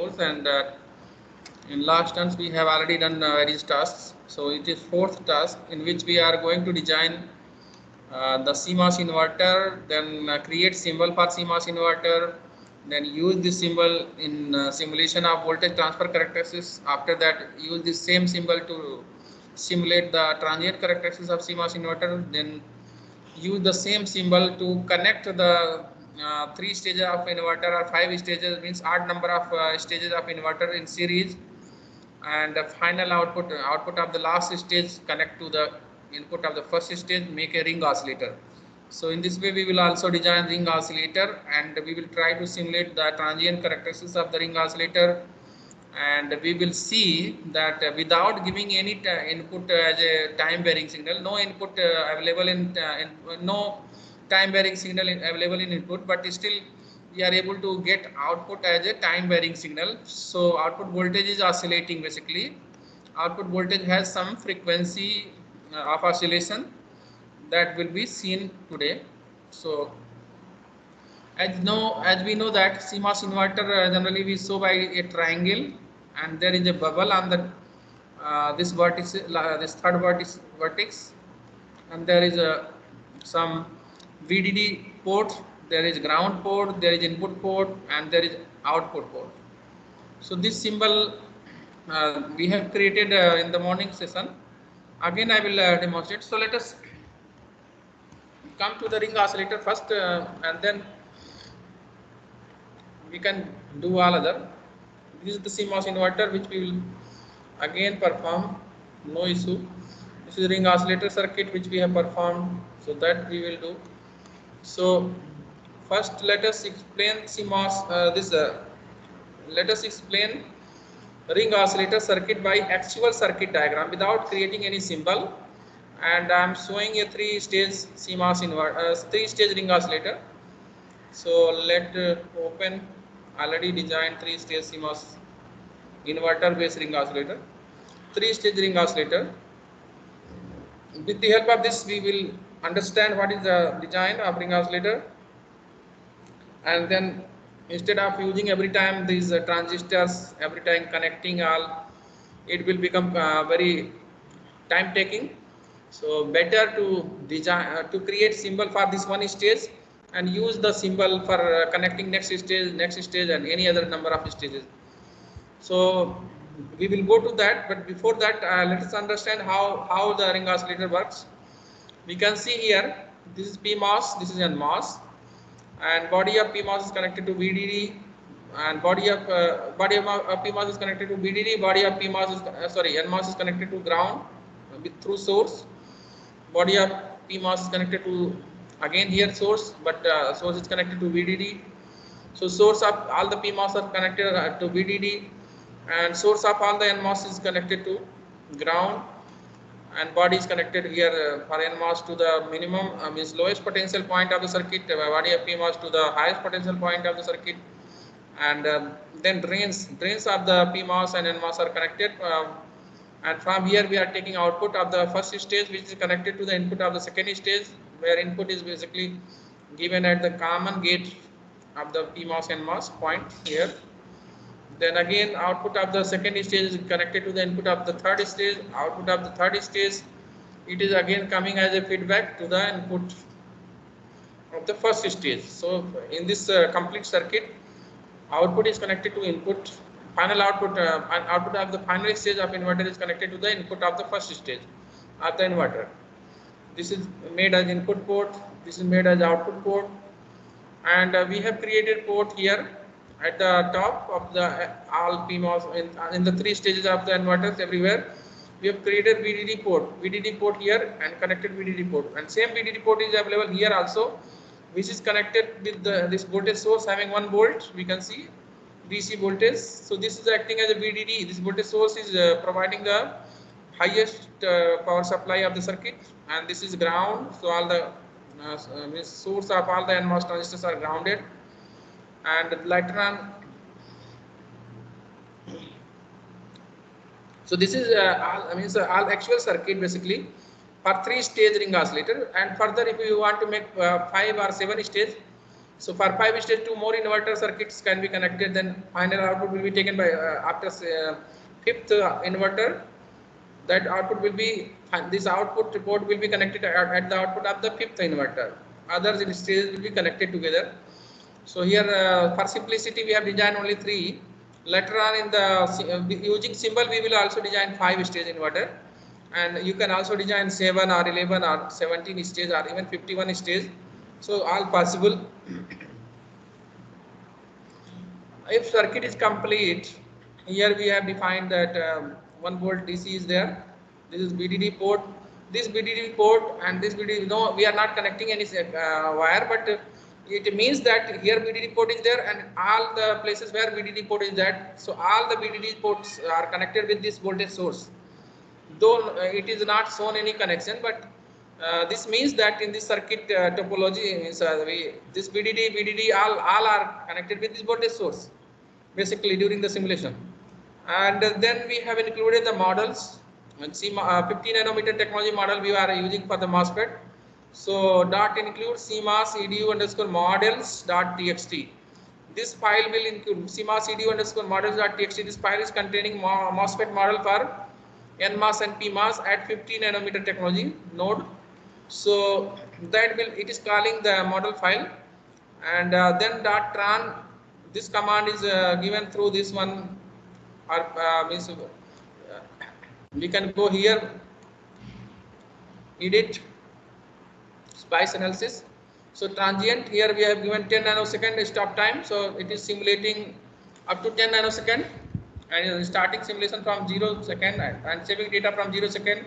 course, and in last turns we have already done various tasks. So it is fourth task in which we are going to design the CMOS inverter, then create symbol for CMOS inverter, then use this symbol in simulation of voltage transfer characteristics. After that, use this same symbol to simulate the transient characteristics of CMOS inverter. Then use the same symbol to connect the 3 stages of inverter or 5 stages, means odd number of stages of inverter in series, and the final output of the last stage connect to the input of the first stage, make a ring oscillator. So in this way we will also design ring oscillator, and we will try to simulate the transient characteristics of the ring oscillator, and we will see that without giving any input as a time varying signal, no input available in no time varying signal available in input, but still we are able to get output as a time varying signal. So output voltage is oscillating. Basically output voltage has some frequency of oscillation that will be seen today. So as we know that CMOS inverter generally we show by a triangle, and there is a bubble on the this vertex, this third vertex, and there is a some VDD port, there is ground port, there is input port, and there is output port. So this symbol we have created in the morning session. Again I will demonstrate. So let us come to the ring oscillator first, and then we can do all other. This is the CMOS inverter which we will again perform, no issue. This is ring oscillator circuit which we have performed, so that we will do. So first let us explain CMOS let us explain ring oscillator circuit by actual circuit diagram without creating any symbol, and I am showing a 3-stage CMOS inverter, 3-stage ring oscillator. So let open already designed 3-stage CMOS inverter based ring oscillator, 3-stage ring oscillator. With the help of this we will understand what is the design of ring oscillator, and then instead of using every time these transistors, every time connecting all, it will become very time taking. So better to design to create symbol for this one stage and use the symbol for connecting next stage and any other number of stages. So we will go to that, but before that let us understand how the ring oscillator works. We can see here this is PMOS, this is NMOS, and body of PMOS is connected to VDD, and body of PMOS is connected to VDD. Body of PMOS is NMOS is connected to ground through source. Body of PMOS is connected to again here source, but source is connected to VDD. So source of all the PMOS are connected to VDD, and source of all the NMOS is connected to ground, and body is connected here for NMOS to the minimum means lowest potential point of the circuit, body of PMOS to the highest potential point of the circuit, and then drains of the PMOS and NMOS are connected, and from here we are taking output of the first stage which is connected to the input of the second stage, where input is basically given at the common gate of the PMOS and NMOS point here. Then again output of the second stage is connected to the input of the third stage. Output of the third stage, it is again coming as a feedback to the input of the first stage. So in this complete circuit, output is connected to input, final output output of the final stage of inverter is connected to the input of the first stage of the inverter. This is made as input port, this is made as output port, and we have created port here at the top of the all PMOS in the 3 stages of the inverters. Everywhere we have created VDD port here and connected VDD port, and same VDD port is available here also, which is connected with this voltage source having 1 volt. We can see DC voltage. So this is acting as a VDD. This voltage source is providing the highest power supply of the circuit, and this is ground. So all the source of all the NMOS transistors are grounded, and later on, so this is all actual circuit basically for 3-stage ring oscillator. And further if you want to make 5 or 7 stages, So for 5 stage, 2 more inverter circuits can be connected. Then final output will be taken by after fifth inverter. That output will be, this output report will be connected at the output of the fifth inverter. Others in stages will be connected together. So here for simplicity we have designed only 3. Later on in the using symbol we will also design 5 stage inverter, and you can also design 7 or 11 or 17 stage or even 51 stage. So all possible. If circuit is complete, here we have defined that 1 volt DC is there. This is BDD port. This BDD port and this BDD, no, we are not connecting any wire, but it means that here BDD port is there and all the places where BDD port is there. So all the BDD ports are connected with this voltage source. Though it is not shown any connection, but this means that in this circuit topology means this BDD all are connected with this voltage source basically during the simulation. And then we have included the models. And see 50 nanometer technology model we are using for the MOSFET. So dot include CMOS edu underscore models dot txt. This file will include CMOS edu underscore models dot txt. This file is containing MOSFET model for NMOS and PMOS at 50 nanometer technology node. So that will, it is calling the model file, and then dot tran, this command is given through this one, or means we can go here, edit spice analysis. So transient, here we have given 10 nanosecond stop time, so it is simulating up to 10 nanosecond and starting simulation from 0 second and saving data from 0 second.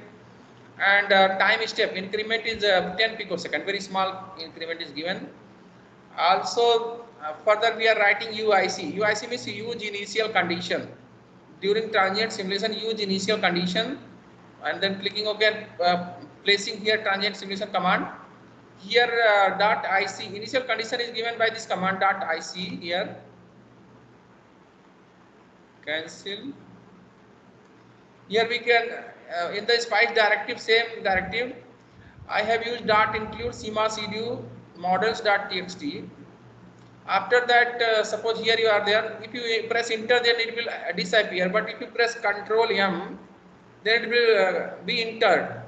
And time step increment is 10 picosecond, very small increment is given. Also further we are writing UIC. UIC means use initial condition. During transient simulation use initial condition, and then clicking OK, placing here transient simulation command. Here dot IC, initial condition is given by this command dot IC here. Cancel. Here we can in the spice directive, same directive, I have used dot include CMOS edu models dot txt. After that suppose here you are there, if you press enter then it will disappear, but if you press Ctrl M then it will be entered.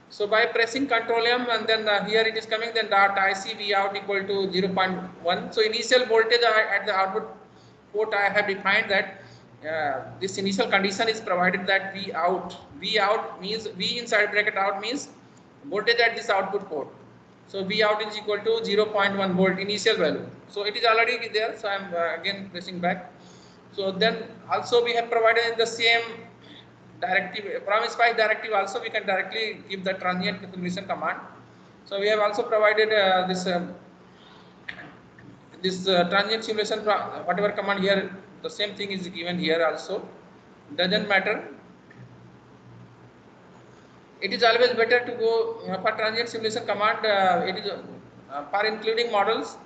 So by pressing Ctrl M and then here it is coming, then dot IC V out equal to 0.1. So initial voltage at the output port I have defined that this initial condition is provided that V out means V inside bracket out means voltage at this output port. So V out is equal to 0.1 volt initial value. So it is already there. So I am again pressing back. So then also we have provided in the same directive, from spice directive also we can directly give the transient simulation command. So we have also provided this transient simulation, whatever command here, the same thing is given here also. Doesn't matter. It is always better to go for transient simulation command. It is for including models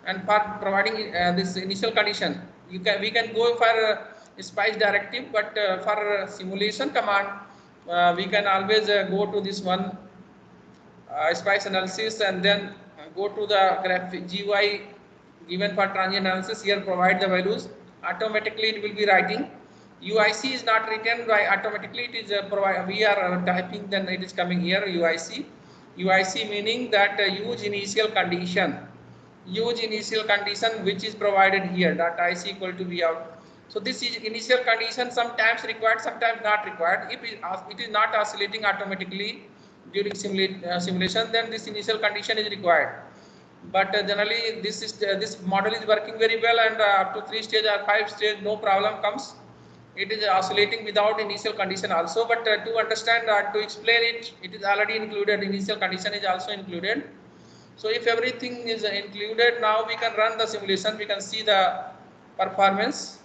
and for providing this initial condition. We can go for spice directive, but for simulation command we can always go to this one spice analysis and then go to the graphic GUI given for transient analysis. Here provide the values, automatically it will be writing. UIC is not written by automatically, it is we are typing, then it is coming here UIC. UIC meaning that use initial condition which is provided here, dot IC equal to V out. So this is initial condition, sometimes required, sometimes not required. If it is not oscillating automatically during simulation, then this initial condition is required. But generally this model is working very well, and up to 3 stage or 5 stage no problem comes. It is oscillating without initial condition also, but to understand to explain it, it is already included. Initial condition is also included. So if everything is included, now we can run the simulation. We can see the performance.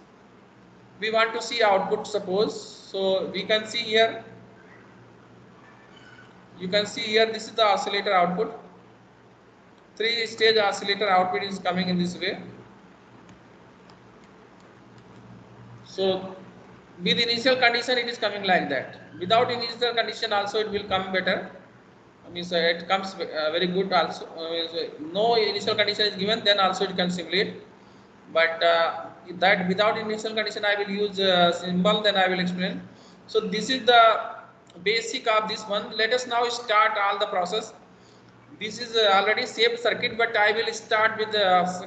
We want to see output, suppose. So we can see here. You can see here, this is the oscillator output. 3 stage oscillator output is coming in this way. So with initial condition it is coming like that. Without initial condition also it will come better. means it comes very good also. No initial condition is given, then also it can simulate. But that without initial condition I will use symbol, then I will explain. So this is the basic of this one. Let us now start all the process. This is already saved circuit, but I will start with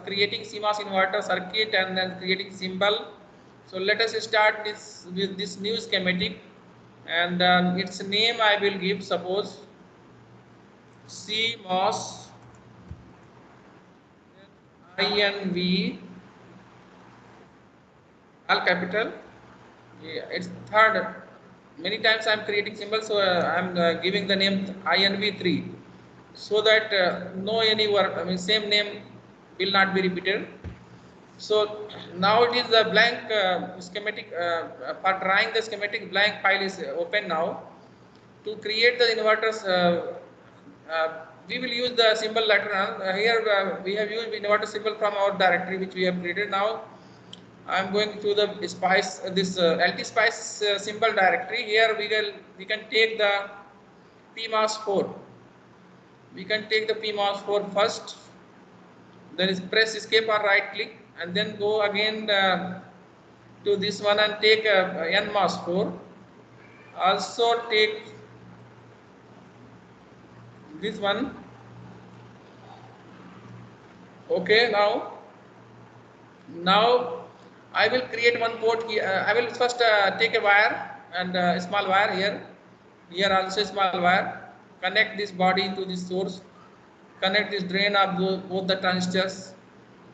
creating CMOS inverter circuit and then creating symbol. So let us start this with this new schematic, and its name I will give, suppose CMOS INV, all capital. Yeah, it's third. Many times I am creating symbols, so I am giving the name INV3, so that no any word, I mean same name will not be repeated. So now it is a blank schematic. For drawing the schematic, blank file is open now. To create the inverters, we will use the symbol later on. Here we have used inverter symbol from our directory which we have created. Now I am going to the spice, this LT spice symbol directory. Here we can take the PMOS4. We can take the PMOS4 first. Then is press escape or right click, and then go again to this one and take NMOS4. Also take this one. Okay, now I will create one port here. I will first take a wire and a small wire here. Here also a small wire. Connect this body to this source. Connect this drain of both the transistors,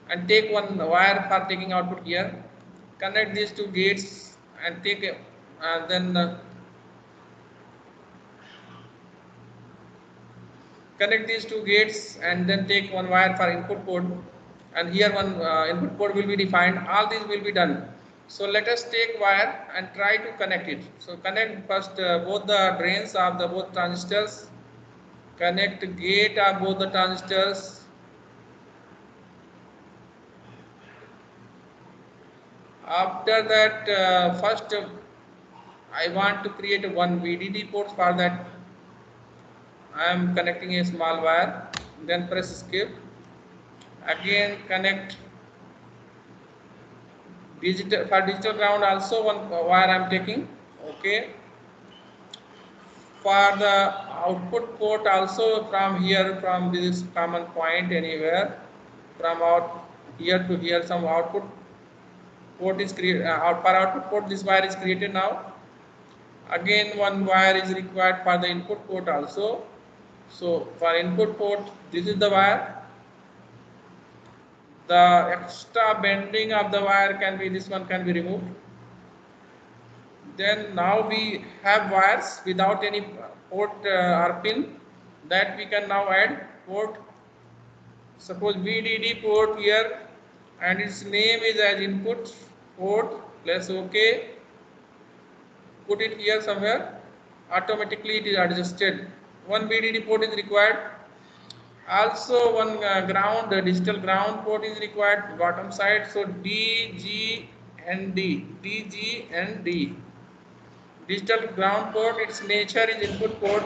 and take one wire for taking output here. Connect these two gates and take then connect these two gates and then take one wire for input port, and here one input port will be defined. All these will be done. So let us take wire and try to connect it. So connect first both the drains of the both transistors. Connect gate of both the transistors. After that, first I want to create one VDD port. For that I am connecting a small wire, then press escape. Again connect digital, for digital ground also one wire I am taking. Okay. For the output port also, from here, from this common point anywhere, from out here to here, some output port is created. For output port, this wire is created now. Again one wire is required for the input port also. So for input port, this is the wire. The extra bending of the wire can be, this one can be removed. Then now we have wires without any port or pin, that we can now add port. Suppose VDD port here, and its name is as input port. Let's OK. Put it here somewhere. Automatically it is adjusted. One VDD port is required. Also one ground, digital ground port is required, bottom side. So D, G and D. D, G and D. Digital ground port, its nature is input port.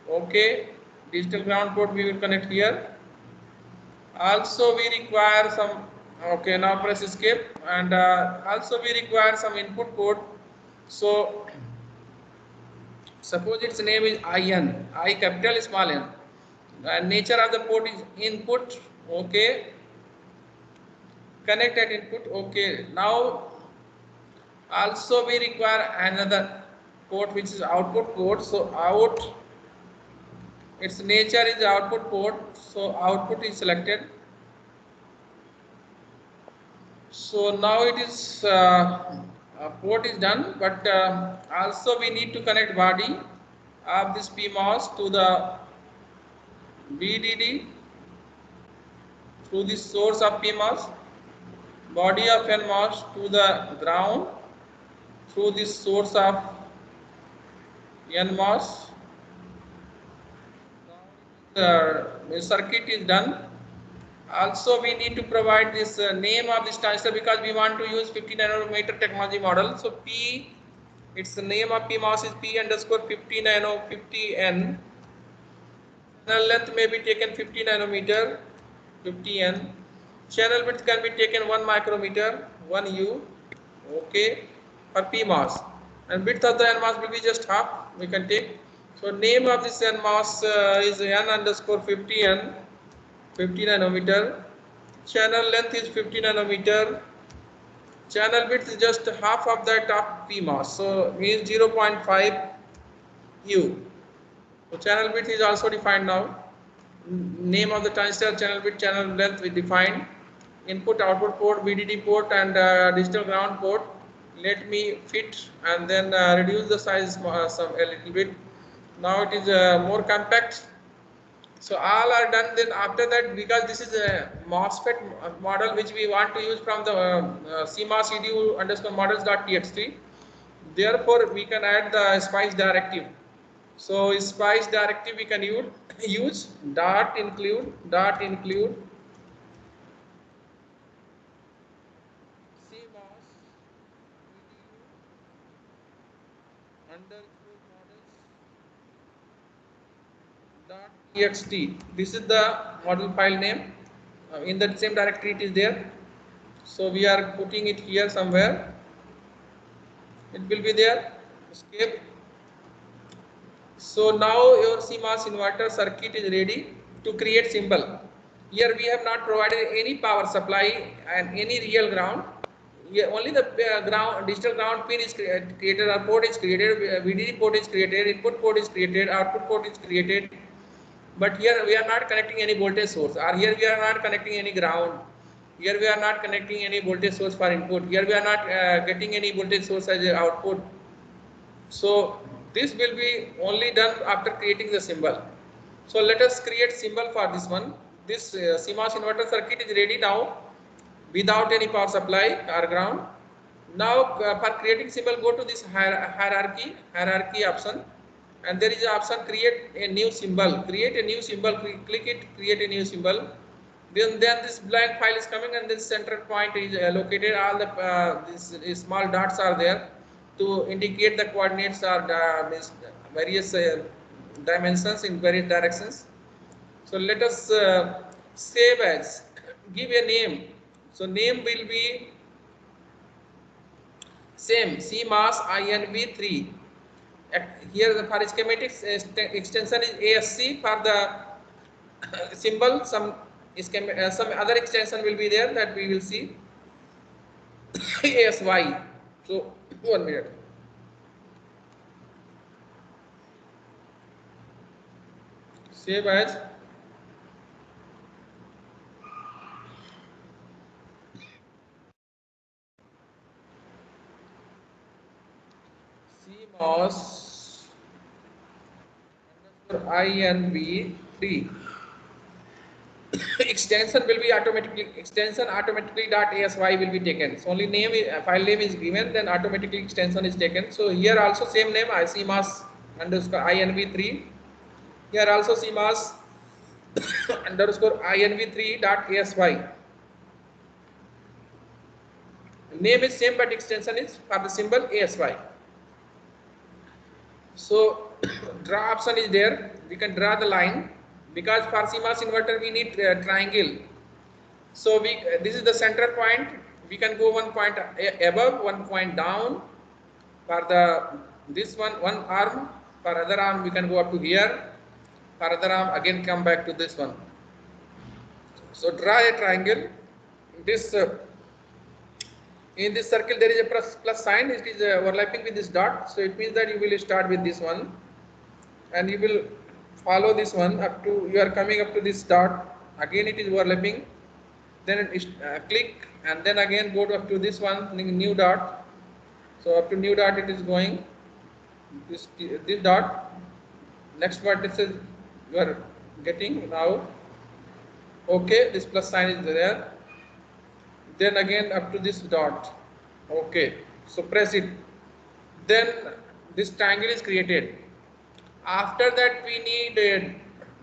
Okay. Digital ground port we will connect here. Also we require some, okay, now press escape, and also we require some input port. So suppose its name is IN, I capital small n. And nature of the port is input. Okay. Connect at input. Okay. Now also we require another port which is output port. So out, its nature is output port. So output is selected. So now it is port is done, but also we need to connect body of this PMOS to the VDD through the source of PMOS, body of NMOS to the ground through this source of NMOS. The circuit is done. Also we need to provide this name of this transistor, because we want to use 50 nanometer technology model. So P, its the name of PMOS is P underscore 50 nano 50N. Channel length may be taken 50 nanometer, 50 n. Channel width can be taken 1 micrometer, 1 u. Okay, for PMOS. And width of the NMOS will be just half. We can take. So name of this NMOS is n underscore 50n, 50 nanometer. Channel length is 50 nanometer. Channel width is just half of that of PMOS. So means 0.5 u. So channel width is also defined now. Name of the transistor, channel width, channel length we defined. Input output port, VDD port and digital ground port. Let me fit and then reduce the size a little bit. Now it is more compact. So all are done. Then after that, because this is a MOSFET model which we want to use from the CMOS edu underscore models.txt. Therefore, we can add the SPICE directive. So SPICE directive we can use dot include CMOS underscore models.txt. This is the model file name. In that same directory it is there. So we are putting it here somewhere. It will be there. Escape. So now your CMOS inverter circuit is ready to create symbol. Here we have not provided any power supply and any real ground. Here only the ground, digital ground pin is created, our port is created, VDD port is created, input port is created, output port is created. But here we are not connecting any voltage source, or here we are not connecting any ground. Here we are not connecting any voltage source for input. Here we are not getting any voltage source as a output. So this will be only done after creating the symbol. So let us create symbol for this one. This CMOS inverter circuit is ready now without any power supply or ground. Now for creating symbol, go to this hierarchy option, and there is an option create a new symbol. Create a new symbol, click it, create a new symbol. Then this blank file is coming, and this center point is located. All the these small dots are there to indicate the coordinates or various dimensions in various directions. So let us save as, give a name. So name will be same CMOS INV3. Here the for schematics extension is ASC. For the symbol, some other extension will be there that we will see. ASY. So 1 minute. Save as. CMOS INV3. Extension will be automatically .asy will be taken. So only name file name is given, then automatically extension is taken. So here also same name CMOS underscore INV3. Here also CMOS underscore INV3.asy. Name is same, but extension is for the symbol ASY. So draw option is there. We can draw the line, because for CMOS inverter we need triangle. So this is the center point. We can go 1 point above, 1 point down. For this one arm. For other arm we can go up to here. For other arm again come back to this one. So draw a triangle. This in this circle there is a plus sign. It is overlapping with this dot. So it means that you will start with this one, and you will follow this one up to, you are coming up to this dot. Again it is overlapping. Then click, and then again go up to this one, new dot. So up to new dot it is going. This dot. Next vertex is you are getting now. Okay, this plus sign is there. Then again up to this dot. Okay, so press it. Then this triangle is created. After that we need a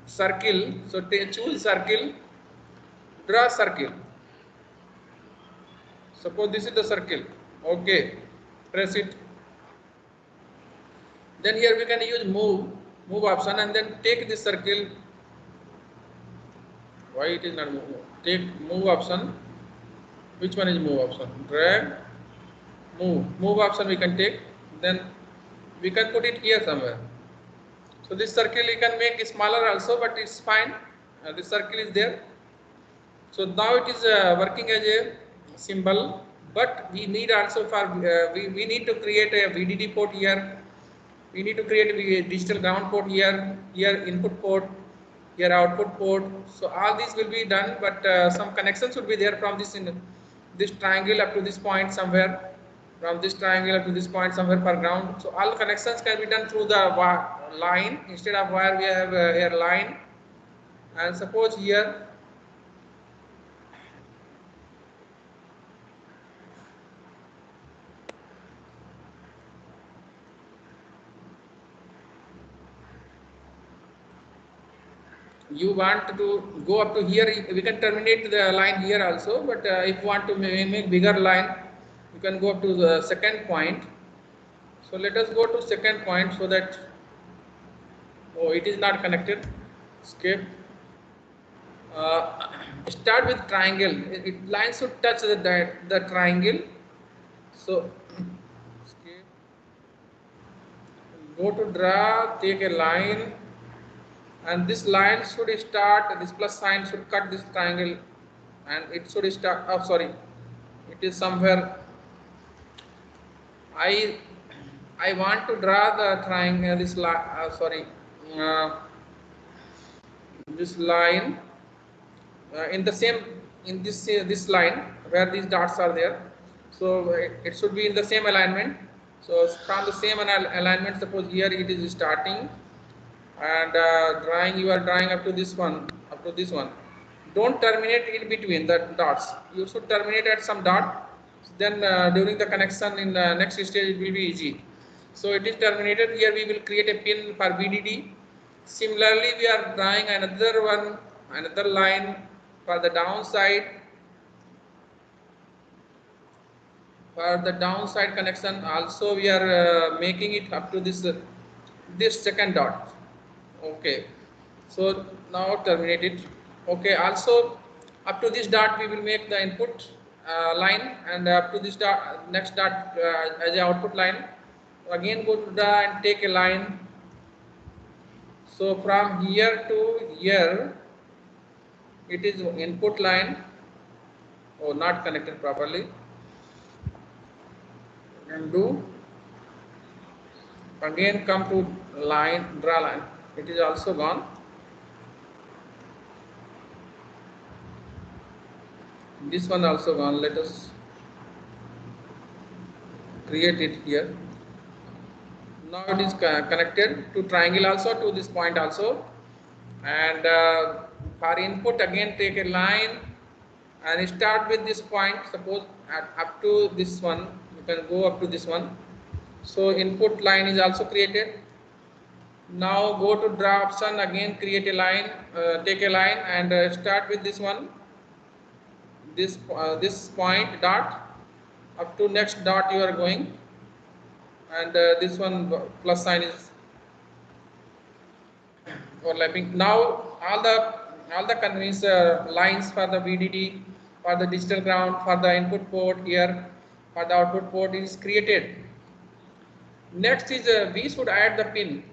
circle. So choose circle, draw circle. Suppose this is the circle. Okay, press it. Then here we can use move option, and then take this circle Why it is not move? Take move option. Which one is move option? Drag, move option we can take. Then we can put it here somewhere. So this circle you can make smaller also, but it's fine. This circle is there. So now it is working as a symbol, but we need also for we need to create a VDD port here. We need to create a digital ground port here, input port, here output port. So all these will be done, but some connections would be there from this triangle up to this point somewhere, from this triangle up to this point somewhere for ground. So all connections can be done through the line. Instead of wire we have here line, and suppose here you want to go up to here, we can terminate the line here also, but if you want to make bigger line, you can go up to the second point. So let us go to second point, so that it is not connected. Escape. Start with triangle. Line should touch the triangle. So escape. Go to draw, take a line, and this line should start, this plus sign should cut this triangle, and it should start, oh sorry, it is somewhere, I want to draw the triangle, this this line in the same, in this line where these dots are there. So it should be in the same alignment. So from the same alignment, suppose here it is starting, and you are drawing up to this one, don't terminate in between the dots. You should terminate at some dot, then during the connection in the next stage it will be easy. So it is terminated. Here we will create a pin for VDD. Similarly, we are drawing another line for the downside. For the downside connection also we are making it up to this second dot. Okay, so now terminate it. Okay, also up to this dot we will make the input line, and up to this dot, next dot as a output line. Again go to the and take a line. So from here to here it is input line. Oh, not connected properly. And do again come to line, draw line. It is also gone. This one also gone. Let us create it here. Now it is connected to triangle also, to this point also, and for input again take a line and start with this point. Suppose up to this one, you can go up to this one. So input line is also created. Now go to draw option, again create a line, take a line and start with this one, this point dot, up to next dot you are going, and this one plus sign is overlapping. Now all the conveys lines for the VDD, for the digital ground, for the input port here, for the output port is created. Next is we should add the pin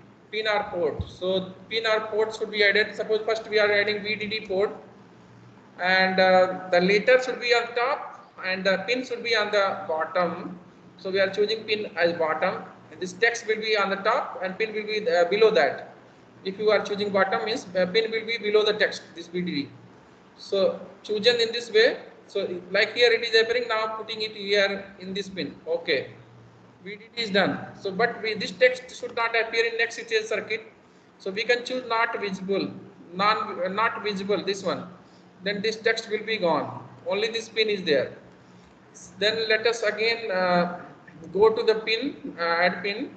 or port. So pin or port should be added. Suppose first we are adding VDD port, and the letter should be on top and the pin should be on the bottom. So we are choosing pin as bottom, and this text will be on the top and pin will be below that. If you are choosing bottom, means pin will be below the text, this VDD. So chosen in this way. So like here it is appearing, now putting it here in this pin. Okay, VDD is done. So but this text should not appear in next stage circuit. So we can choose not visible, not visible, this one. Then this text will be gone. Only this pin is there. Then let us again go to the pin, add pin.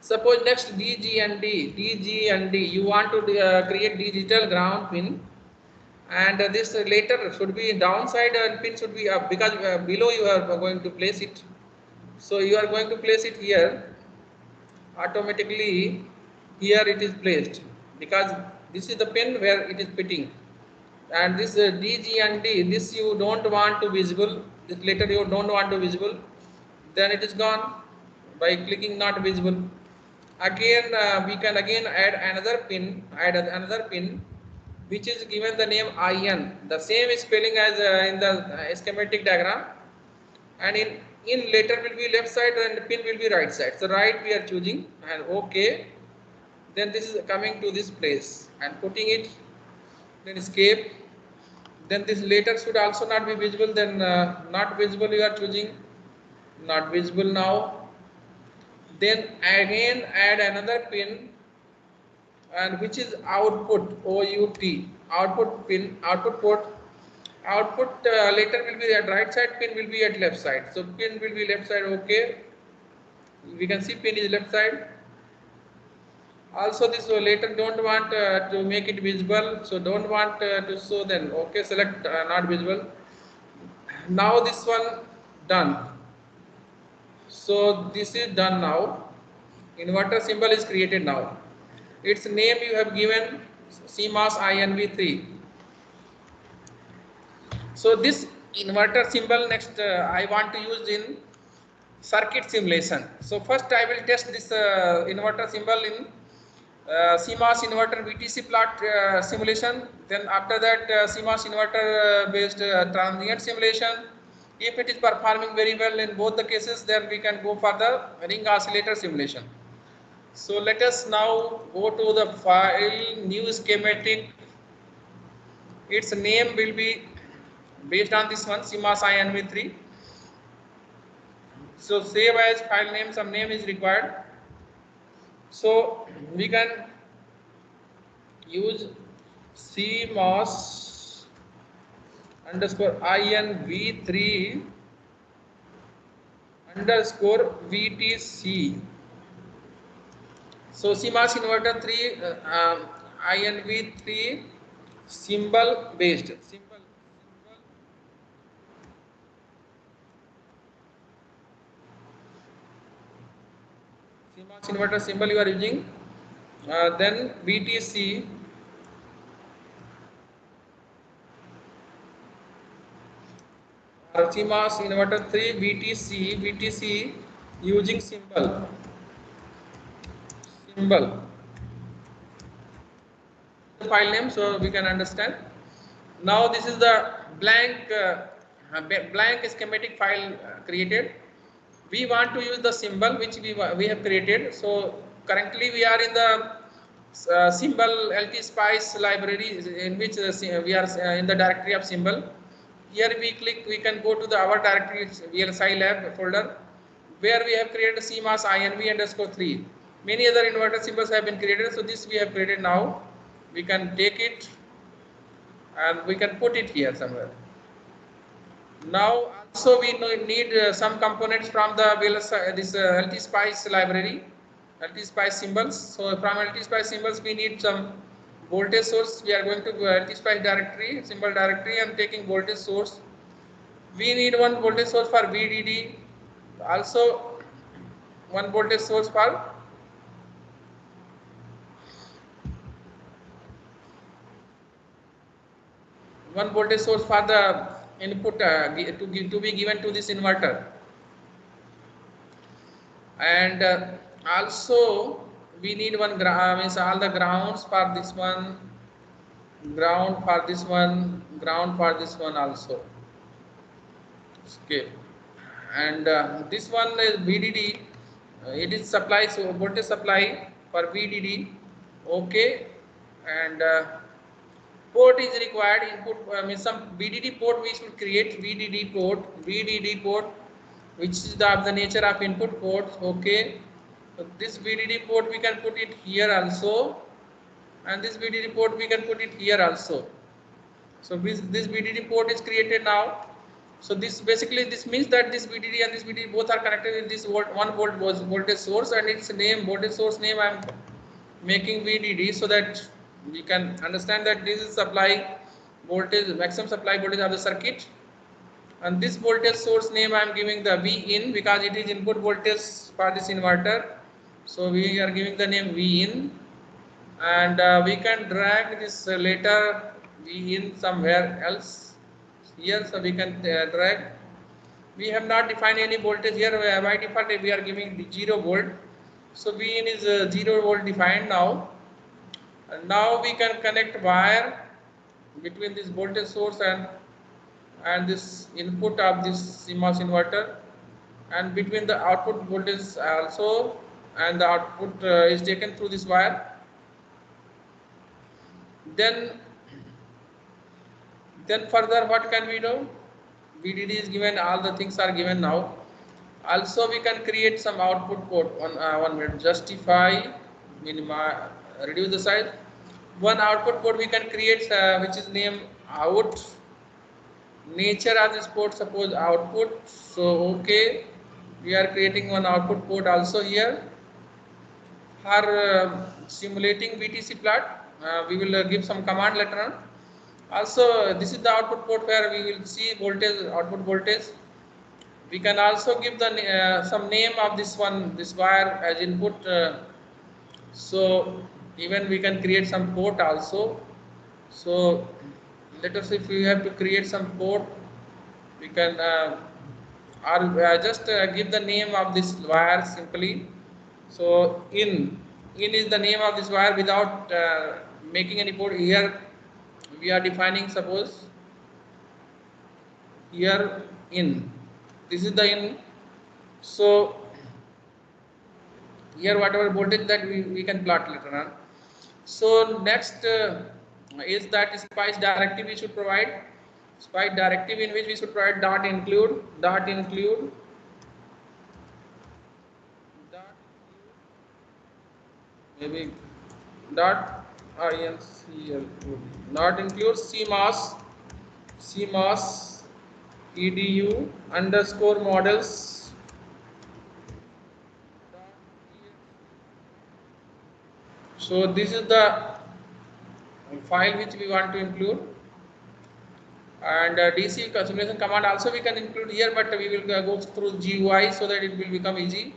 Suppose next DG and D. You want to create digital ground pin, and this later should be downside and pin should be up, because below you are going to place it. So you are going to place it here. Automatically here it is placed, because This is the pin where it is fitting, and this D, G and D, this you don't want to visible, this letter you don't want to visible, then it is gone by clicking not visible. Again we can again add another pin which is given the name IN, the same spelling as in the schematic diagram, and in letter will be left side and pin will be right side. So right we are choosing and OK. Then this is coming to this place and putting it, then escape. Then this letter should also not be visible, then not visible you are choosing, not visible now. Then again add another pin, and which is output, OUT, output pin, output port. Output letter will be at right side, pin will be at left side. So pin will be left side, OK. We can see pin is left side. Also this letter don't want to make it visible, so don't want to show, then OK, select not visible. Now this one done. So this is done now. Inverter symbol is created now. Its name you have given CMOS INV3. So this inverter symbol next I want to use in circuit simulation. So first I will test this inverter symbol in CMOS inverter VTC plot simulation. Then after that CMOS inverter based transient simulation. If it is performing very well in both the cases, then we can go for the ring oscillator simulation. So let us now go to the file, new schematic. Its name will be based on this one, CMOS INV3. So save as file name, some name is required. So we can use CMOS underscore INV3 underscore VTC. So CMOS inverter 3 INV3 symbol based CMOS inverter symbol you are using, then VTC CMOS inverter 3 VTC using symbol file name, so we can understand. Now this is the blank schematic file created. We want to use the symbol which we have created. So currently we are in the symbol LTSpice library, in which we are in the directory of symbol. Here we click, we can go to the our directory VLSI lab folder, where we have created CMOS INV underscore 3. Many other inverter symbols have been created, so this we have created now. We can take it and we can put it here somewhere. Now also we need some components from the this LTSpice library, LTSpice symbols. So from LTSpice symbols we need some voltage source. We are going to LTSpice directory, symbol directory, and taking voltage source. We need one voltage source for VDD, also one voltage source for the input to be given to this inverter, and also we need one means all the grounds for this one, ground for this one, ground for this one also. Okay, and this one is VDD. It is supply, so voltage supply for VDD. Okay, and port is required, input means some VDD port we should create, VDD port which is of the nature of input port. Okay, so this VDD port we can put it here also, and this VDD port we can put it here also. So this VDD port is created now. So this basically this means that this VDD and this VDD both are connected in this 1 volt voltage source, and its name, voltage source name I am making VDD, so that we can understand that this is supply voltage, maximum supply voltage of the circuit, and this voltage source name I am giving the V in, because it is input voltage for this inverter. So we are giving the name V in, and we can drag this later V in somewhere else here, so we can drag. We have not defined any voltage here. By default we are giving the 0 volt, so V in is 0 volt defined now. And now we can connect wire between this voltage source and this input of this CMOS inverter, and between the output voltage also, and the output is taken through this wire. Then further what can we do? VDD is given, all the things are given now. Also we can create some output port on 1 minute. Justify, minimize, reduce the size. One output port we can create which is named out. Nature of this port, suppose output. So okay, we are creating one output port also here. For simulating VTC plot, we will give some command later on. Also, this is the output port where we will see voltage, output voltage. We can also give the some name of this one, this wire as input. So even we can create some port also. So let us, if we have to create some port, we can or just give the name of this wire simply. So in is the name of this wire without making any port. Here we are defining, suppose here in, this is the in. So here whatever voltage that we can plot later on. So next is that spice directive we should provide. Spice directive in which we should provide dot include maybe dot incl, not include CMOS edu underscore models. So this is the file which we want to include, and DC simulation command also we can include here, but we will go through GUI so that it will become easy.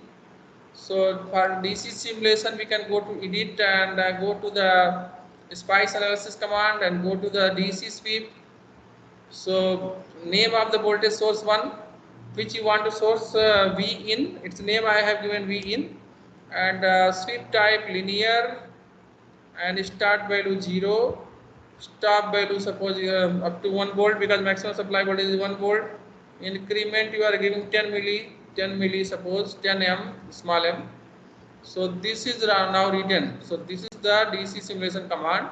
So for DC simulation we can go to edit and go to the spice analysis command and go to the DC sweep. So name of the voltage source 1 which you want to source V in, its name I have given V in, and sweep type linear, and start value 0, stop value suppose up to 1 volt because maximum supply voltage is 1 volt. Increment you are giving 10 milli suppose 10 m small m. So this is now written. So this is the DC simulation command.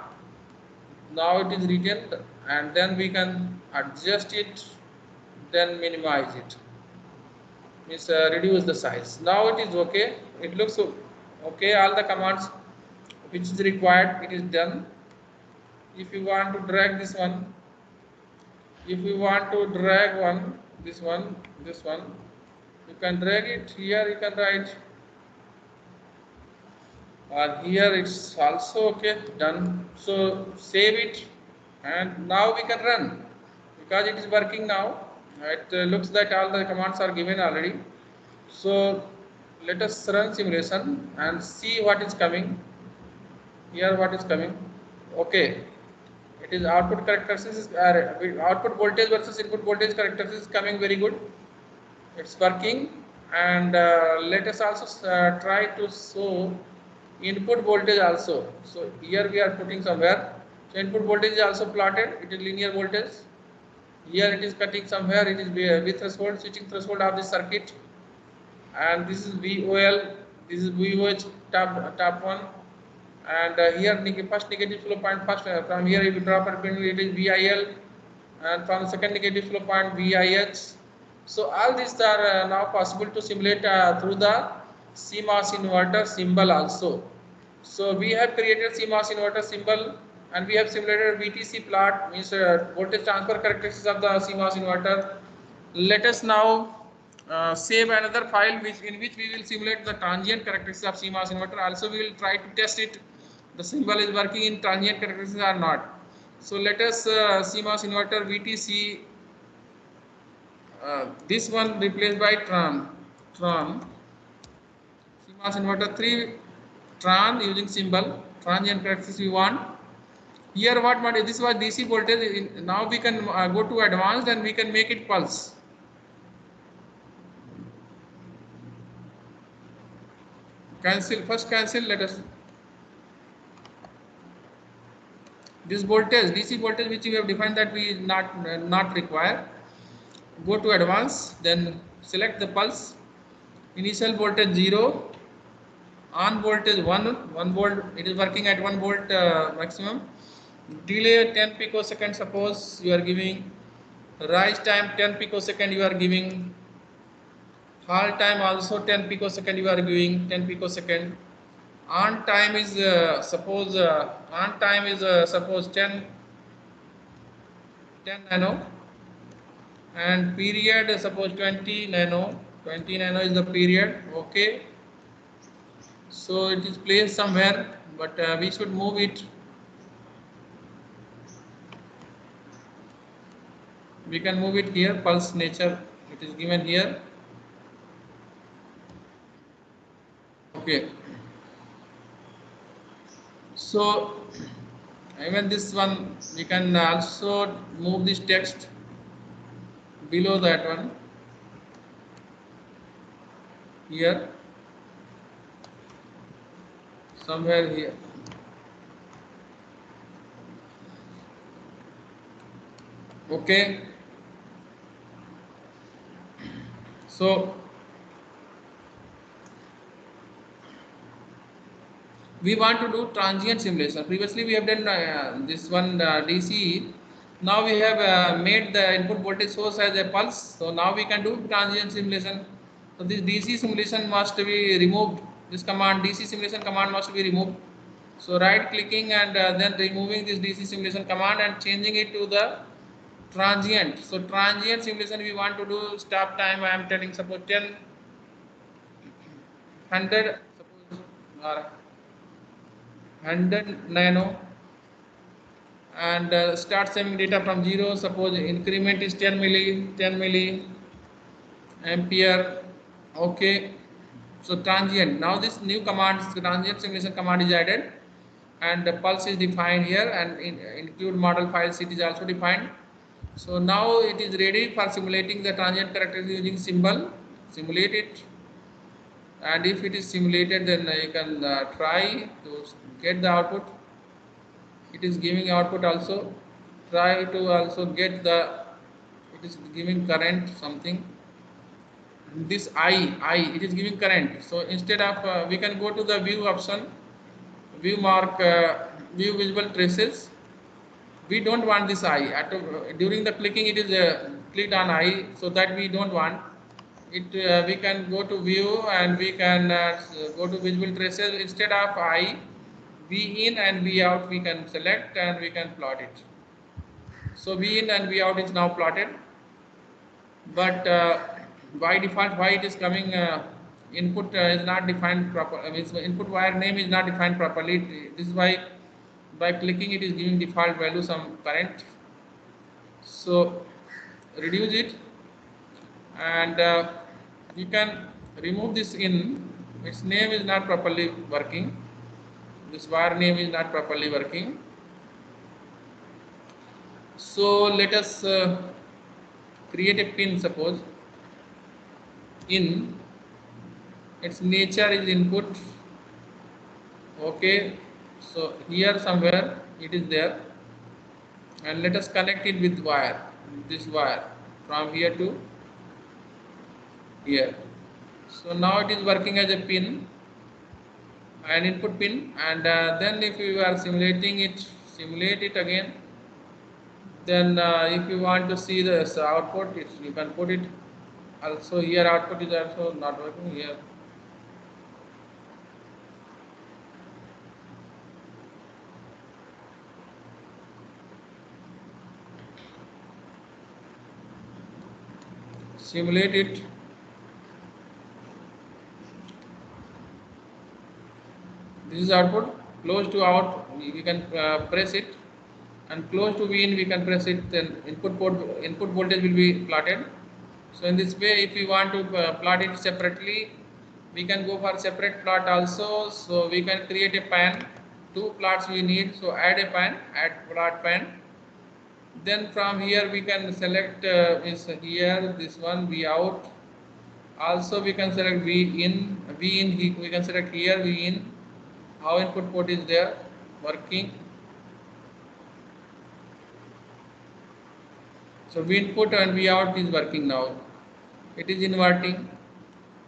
Now it is written, and then we can adjust it, then minimize it, means reduce the size. Now it is okay, it looks okay. All the commands which is required, it is done. If you want to drag this one, if you want to drag this one, you can drag it here, you can write, or here it's also okay, done. So save it, and now we can run because it is working now. It looks like all the commands are given already. So let us run simulation and see what is coming. Here what is coming, okay, it is output characteristics, output voltage versus input voltage characteristics coming very good, it's working. And let us also try to show input voltage also. So here we are putting somewhere, so input voltage is also plotted, it is linear voltage. Here it is cutting somewhere, it is V threshold, switching threshold of the circuit, and this is VOL, this is VOH top one, and here first negative flow point, first from here if you drop it is VIL, and from second negative flow point VIH. So all these are now possible to simulate through the CMOS inverter symbol also. So we have created CMOS inverter symbol, and we have simulated VTC plot, means voltage transfer characteristics of the CMOS inverter. Let us now save another file in which we will simulate the transient characteristics of CMOS inverter. Also we will try to test it, the symbol is working in transient characteristics or not. So let us CMOS inverter VTC, this one replaced by Tran CMOS inverter 3 Tran using symbol transient characteristics we want. Here what this was DC voltage. Now we can go to advanced and we can make it pulse. Cancel, first cancel, let us. This voltage, DC voltage which we have defined, that we not require. Go to advanced, then select the pulse. Initial voltage 0, on voltage 1 volt, it is working at 1 volt maximum. Delay 10 picosecond, suppose you are giving. Rise time 10 picosecond you are giving. Halt time also 10 picosecond you are giving, 10 picosecond. On time is suppose 10 nano, and period suppose 20 nano. 20 nano is the period. Okay, so it is placed somewhere, but we should move it. We can move it here. Pulse nature, it is given here. Okay, so even this one we can also move this text below that one here, somewhere here. Okay, so we want to do transient simulation. Previously we have done this one DC. Now we have made the input voltage source as a pulse, so now we can do transient simulation. So this DC simulation must be removed. This command, DC simulation command, must be removed. So right clicking and then removing this DC simulation command and changing it to the transient. So transient simulation we want to do stop time. I am telling suppose 10, 100, suppose or 100 nano, and start saving data from 0. Suppose increment is 10 milli ampere. Okay, so transient. Now this new command, transient simulation command, is added, and the pulse is defined here, and include model files, it is also defined. So now it is ready for simulating the transient characteristics using symbol. Simulate it, and if it is simulated, then you can try to get the output. It is giving output also. Try to also get the, it is giving current something. This I it is giving current. So instead of we can go to the view option, view mark, view visible traces. We don't want this I. During the clicking it is clicked on I, so that we don't want it. We can go to view and we can go to visible traces. Instead of I, V in and V out we can select and we can plot it. So V in and V out is now plotted, but by default, why it is coming input is not defined properly. Input wire name is not defined properly. This is why by clicking it is giving default value some current. So reduce it, and you can remove this in. Its name is not properly working. This wire name is not properly working. So let us create a pin. Suppose in its nature is input. Okay, so here somewhere it is there, and let us connect it with wire, this wire, from here to here. So now it is working as a pin, an input pin, and then if you are simulating it, simulate it again. Then if you want to see this output, you can put it also here. Output is also not working here. Simulate it. This is output. Close to out, we can press it, and close to V in we can press it. Then input voltage will be plotted. So in this way, if we want to plot it separately, we can go for separate plot also. So we can create a pan. 2 plots we need, so add a pan, add plot pan. Then from here we can select is here this one V out. Also we can select V in, we can select here V in. How input port is there working. So V input and V out is working now. It is inverting.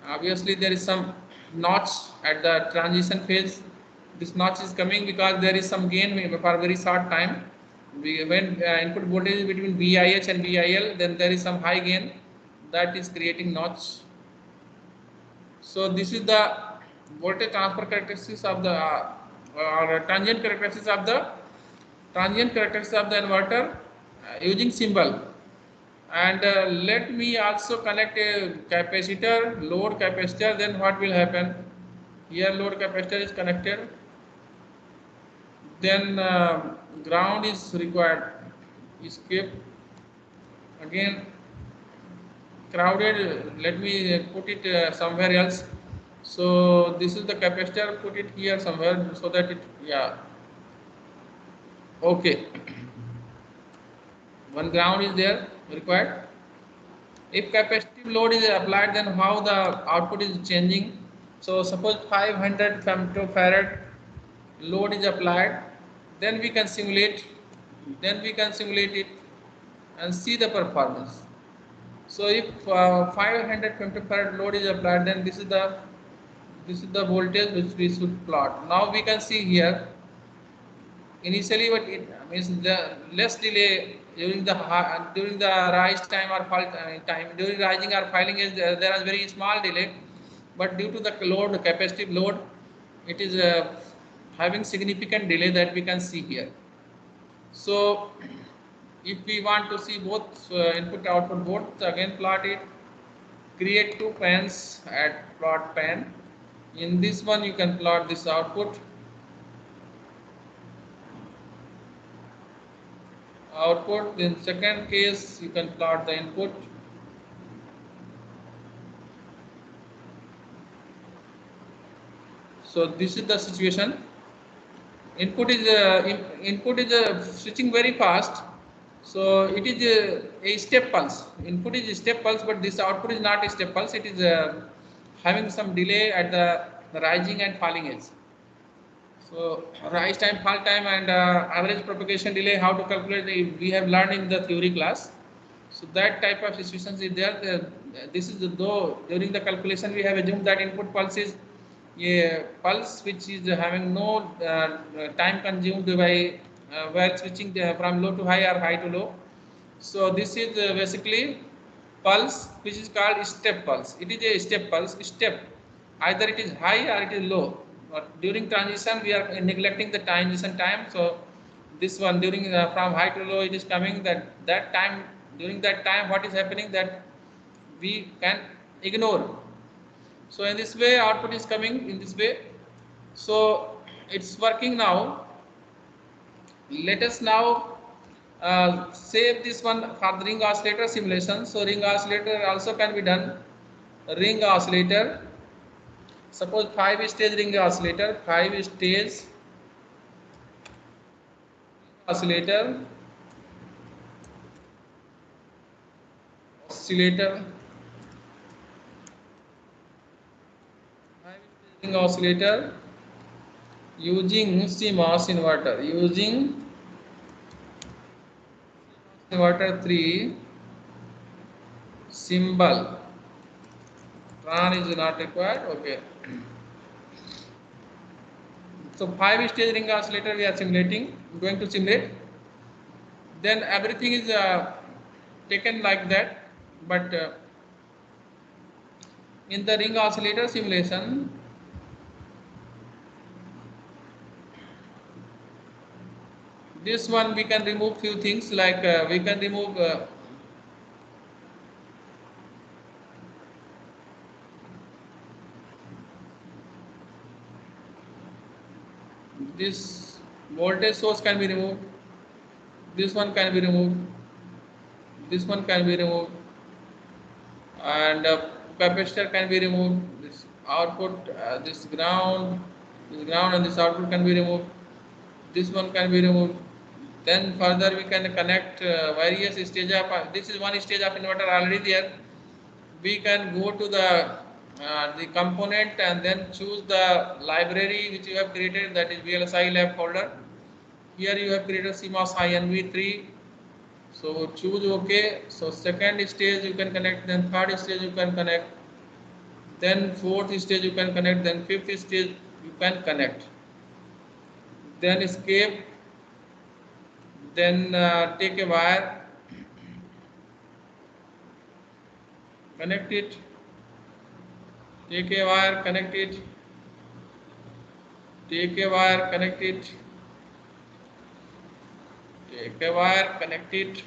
Obviously there is some notch at the transition phase. This notch is coming because there is some gain for a very short time. When input voltage is between VIH and VIL, then there is some high gain that is creating notch. So this is the voltage transfer characteristics of the or transient characteristics of the inverter using symbol. And let me also connect a capacitor, load capacitor. Then what will happen? Here load capacitor is connected. Then ground is required. Escape again. Crowded. Let me put it somewhere else. So this is the capacitor. Put it here somewhere so that it, yeah. Okay. One ground is there required. If capacitive load is applied, then how the output is changing? So suppose 500 femtofarad load is applied, then we can simulate it and see the performance. So if 500 femtofarad load is applied, then this is the voltage which we should plot. Now we can see here. Initially, what it means, the less delay during the rise time or fall time. During rising or falling is there is very small delay, but due to the load, capacitive load, it is having significant delay that we can see here. So if we want to see both input output both, again plot it, create 2 pans at plot pan. In this one you can plot this output. In second case you can plot the input. So this is the situation. Input is switching very fast, so it is a step pulse. Input is a step pulse, but this output is not a step pulse. It is having some delay at the rising and falling edge. So rise time, fall time, and average propagation delay, how to calculate, we have learned in the theory class. So that type of situations is there. This is though during the calculation we have assumed that input pulse is a pulse which is having no time consumed by while switching from low to high or high to low. So this is basically pulse which is called step pulse. It is a step pulse. Step, either it is high or it is low. But during transition we are neglecting the transition time. So this one during from high to low it is coming, that time, during that time what is happening, that we can ignore. So in this way output is coming in this way. So it's working now. Let us now save this one for the ring oscillator simulation. So ring oscillator also can be done. Ring oscillator, suppose 5-stage ring oscillator, 5-stage oscillator, ring oscillator using CMOS inverter, inverter 3 symbol. Tran is not required. Okay. So 5-stage ring oscillator we are going to simulate. Then everything is taken like that, but in the ring oscillator simulation, this one we can remove few things, like we can remove this voltage source can be removed, this one can be removed, this one can be removed, and capacitor can be removed. This output, this ground and this output can be removed. this one can be removed. Then further we can connect various stage of this is one stage of inverter already there. We can go to the component and then choose the library which you have created, that is VLSI lab folder. Here you have created CMOS INV3. So choose OK. So second stage you can connect, then third stage you can connect, then fourth stage you can connect, then fifth stage you can connect. Then escape, then take a wire, connect it, take a wire, connect it, take a wire, connect it, take a wire, connect it.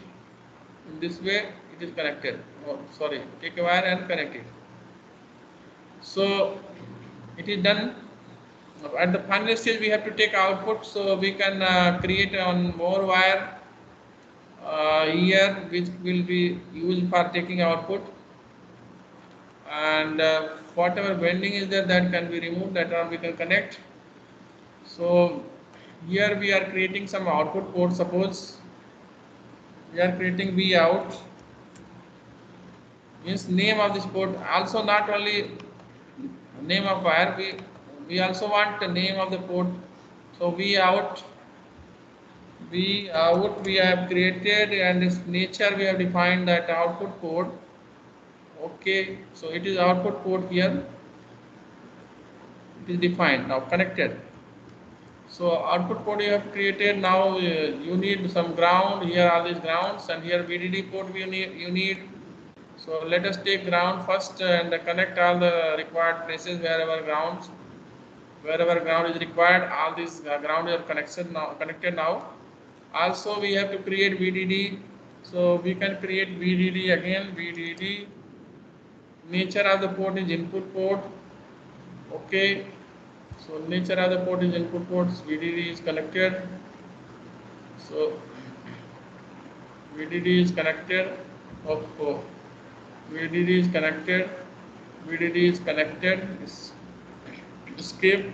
In this way it is connected. Oh, sorry, take a wire and connect it. So it is done. At the final stage we have to take output, so we can create on more wire here which will be used for taking output, and whatever bending is there that can be removed, that one we can connect. So here we are creating some output port. Suppose we are creating V out, means name of this port. Also not only name of wire, we also want the name of the port. So V out we have created, and its nature we have defined that output port. Okay, so it is output port here. It is defined now, connected. So output port you have created. Now you need some ground. Here are these grounds, and here VDD port you need. So let us take ground first and connect all the required places wherever ground is required. All these ground are connected now. Also we have to create VDD. So we can create VDD again. VDD, nature of the port is input port. Okay, so nature of the port is input ports. VDD is connected. So VDD is connected. Oh, VDD is connected. VDD is connected. Escape.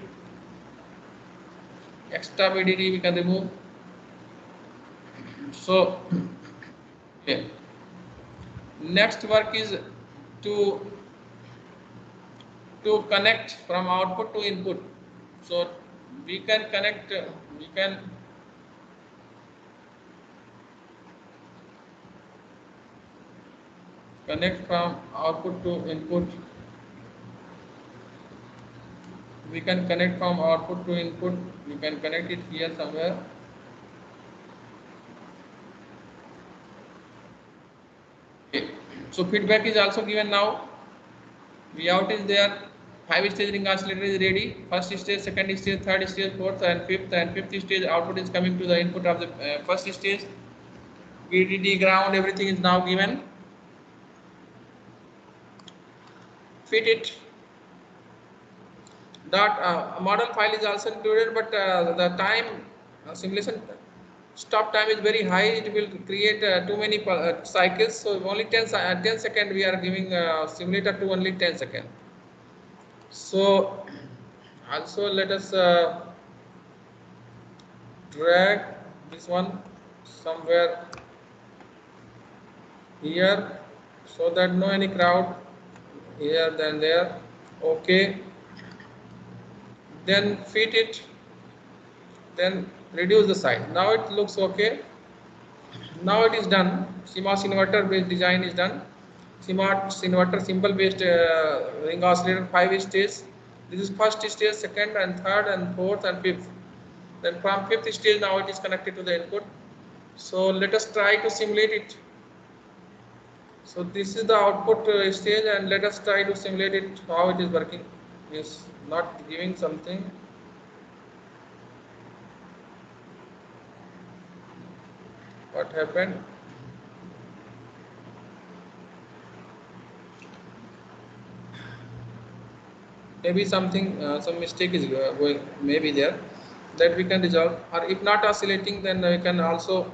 Extra VDD we can remove. So okay. Next work is to connect from output to input. So we can connect. We can connect from output to input. We can connect from output to input. We can connect it here somewhere. Okay. So feedback is also given now. V out is there. 5-stage ring oscillator is ready. First stage, second stage, third stage, fourth and fifth stage output is coming to the input of the first stage. VDD, ground, everything is now given. Fit it. That model file is also included, but the time simulation stop time is very high. It will create too many cycles. So only 10 seconds we are giving simulator to only 10 seconds. So also let us drag this one somewhere here, so that no any crowd here than there. Okay, then fit it, then reduce the size. Now it looks okay. Now it is done. CMOS inverter based design is done. CMOS inverter symbol based ring oscillator 5 stages. This is first stage, second and third and fourth and fifth. Then from fifth stage now it is connected to the input. So let us try to simulate it. So this is the output stage, and let us try to simulate it how it is working. Is not giving something. What happened? Maybe something, some mistake is going, maybe there, that we can resolve. Or if not oscillating, then we can also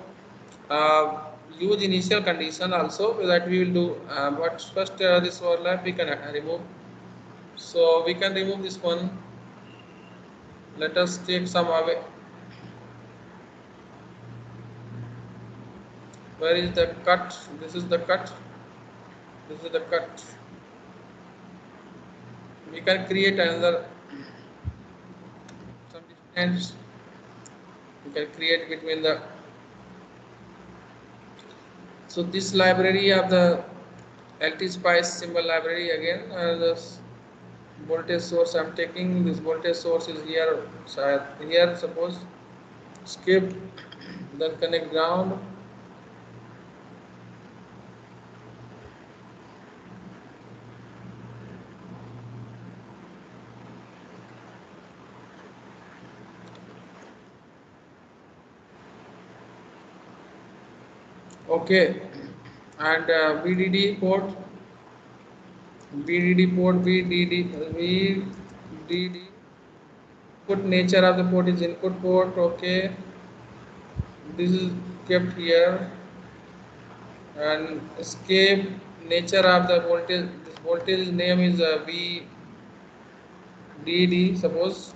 use initial condition also, that we will do. But first this overlap we can remove. So we can remove this one. Let us take some away. Where is the cut? This is the cut. This is the cut. We can create another some distance. We can create between the. So this library of the LT Spice symbol library again. This voltage source I'm taking. This voltage source is here. So here suppose skip, then connect ground. Okay, and VDD port, VDD. Put nature of the port is input port. Okay, this is kept here, and escape nature of the voltage. This voltage name is VDD. Suppose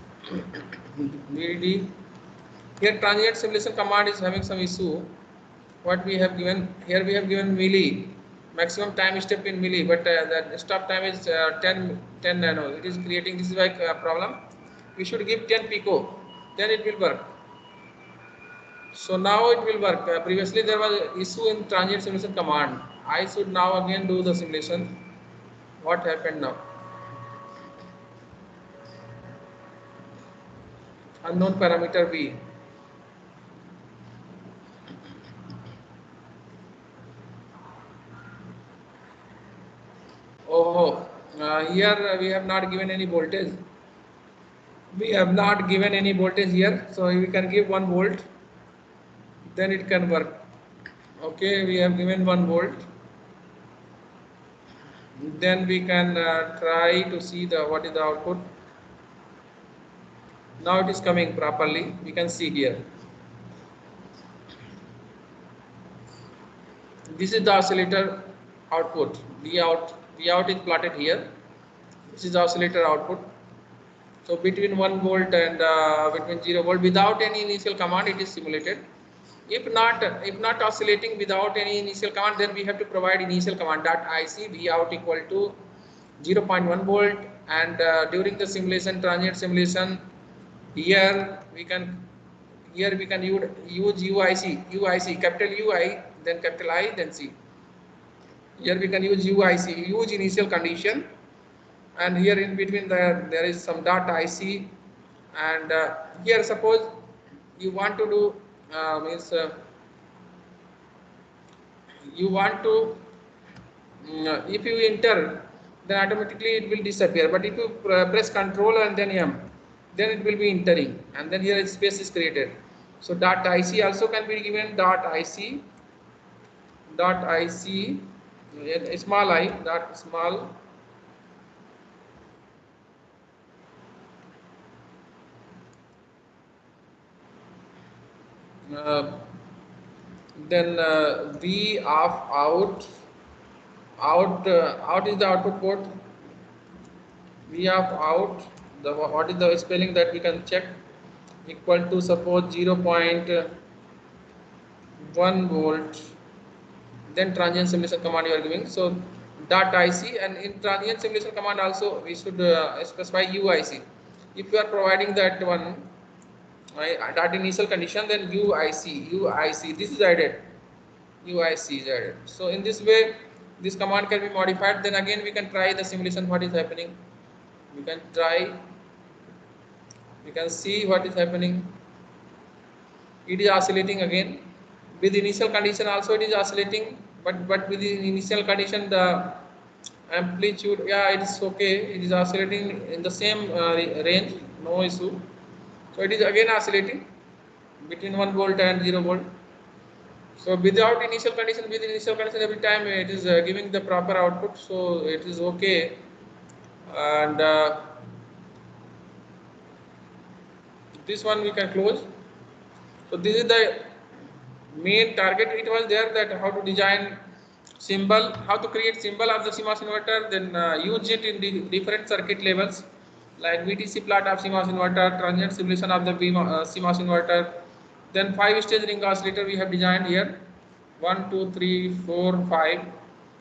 VDD. Here transient simulation command is having some issue. What we have given here, we have given milli, maximum time step in milli, but the stop time is 10 nano. It is creating, this is like a problem. We should give 10 pico, then it will work. So now it will work. Previously there was issue in transient simulation command. I should now again do the simulation. What happened now? Unknown parameter V. Oh, here we have not given any voltage. We have not given any voltage here, so we can give 1 volt, then it can work. Okay, we have given 1 volt, then we can try to see the what is the output. Now it is coming properly, we can see here. This is the oscillator output. V out is plotted here. This is the oscillator output. So between 1 volt and between 0 volt, without any initial command, it is simulated. If not oscillating without any initial command, then we have to provide initial command .ic V out equal to 0.1 volt, and during the simulation, transient simulation, here we can use UIC, capital UI, then capital I, then C. Here we can use UIC, use initial condition, and here in between there is some .ic, and here suppose you want to do you want to if you enter, then automatically it will disappear, but if you press Control and then M, then it will be entering, and then here a space is created. So .ic also can be given, .ic small I dot small then V of out is the output port. V of out, what is the spelling that we can check, equal to suppose 0.1 volt, then transient simulation command you are giving. So .ic, and in transient simulation command also we should specify UIC. If you are providing that one that initial condition, then UIC this is added, UIC is added. So in this way this command can be modified. Then again we can try the simulation, what is happening. We can try, we can see what is happening. It is oscillating again. With initial condition also it is oscillating, but with the initial condition the amplitude, yeah, it is okay, it is oscillating in the same range, no issue. So it is again oscillating between 1 volt and 0 volt. So without initial condition, with initial condition, every time it is giving the proper output, so it is okay. And this one we can close. So this is the main target. It was there that how to design symbol, how to create symbol of the CMOS inverter, then use it in the different circuit levels, like VTC plot of CMOS inverter, transient simulation of the CMOS inverter, then 5-stage ring oscillator we have designed here, 1, 2, 3, 4, 5.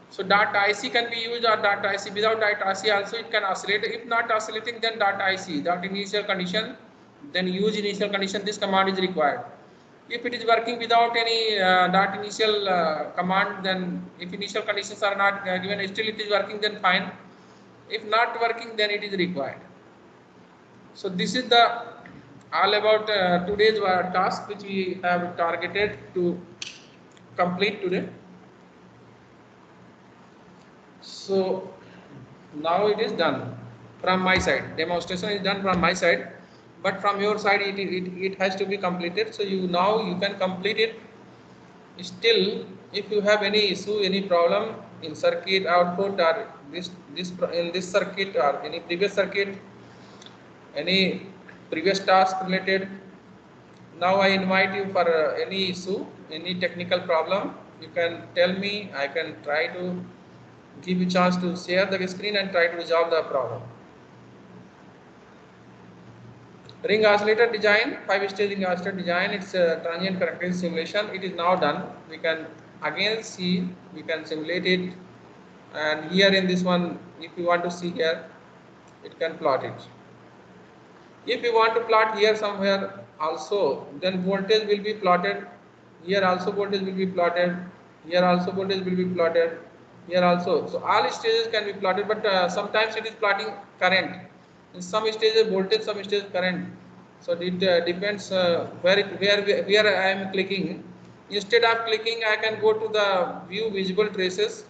So dot IC can be used, or dot IC without dot IC also it can oscillate. If not oscillating, then dot IC, dot initial condition, then use initial condition. This command is required. If it is working without any dot initial command, then if initial conditions are not given, still it is working, then fine. If not working, then it is required. So this is the all about today's task which we have targeted to complete today. So now it is done from my side. Demonstration is done from my side, but from your side it has to be completed. So you can complete it. Still, if you have any issue, any problem in circuit output, or in this circuit or any previous circuit, any previous task related, now I invite you for any issue, any technical problem, you can tell me. I can try to give you chance to share the screen and try to resolve the problem. Ring oscillator design, 5-stage ring oscillator design, it's a transient characteristic simulation. It is now done. We can again see, we can simulate it, and here in this one, if you want to see here, it can plot it. If you want to plot here somewhere also, then voltage will be plotted. Here also voltage will be plotted. Here also voltage will be plotted. Here also. So all stages can be plotted, but sometimes it is plotting current. In some stages voltage, some stages current. So it depends where I am clicking. Instead of clicking, I can go to the view visible traces.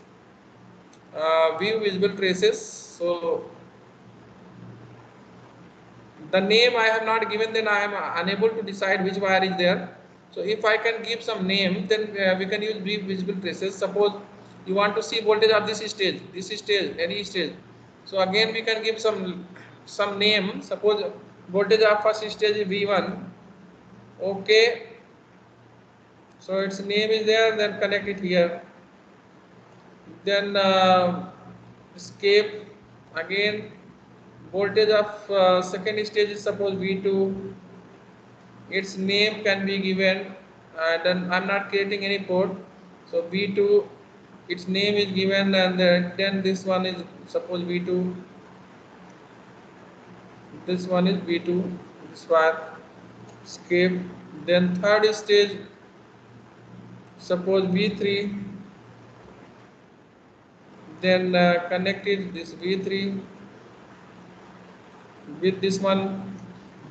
View visible traces. So the name I have not given, then I am unable to decide which wire is there. So if I can give some name, then we can use view visible traces. Suppose you want to see voltage of this stage, any stage. So again we can give some name. Suppose voltage of first stage is V1. Okay. So its name is there, then connect it here. Then escape again. Voltage of second stage is suppose V2. Its name can be given, and then I'm not creating any port. So V2, its name is given, and then this one is suppose V2. This one is V2. This one escape. Then third stage, suppose V3. Then connect it this V3 with this one.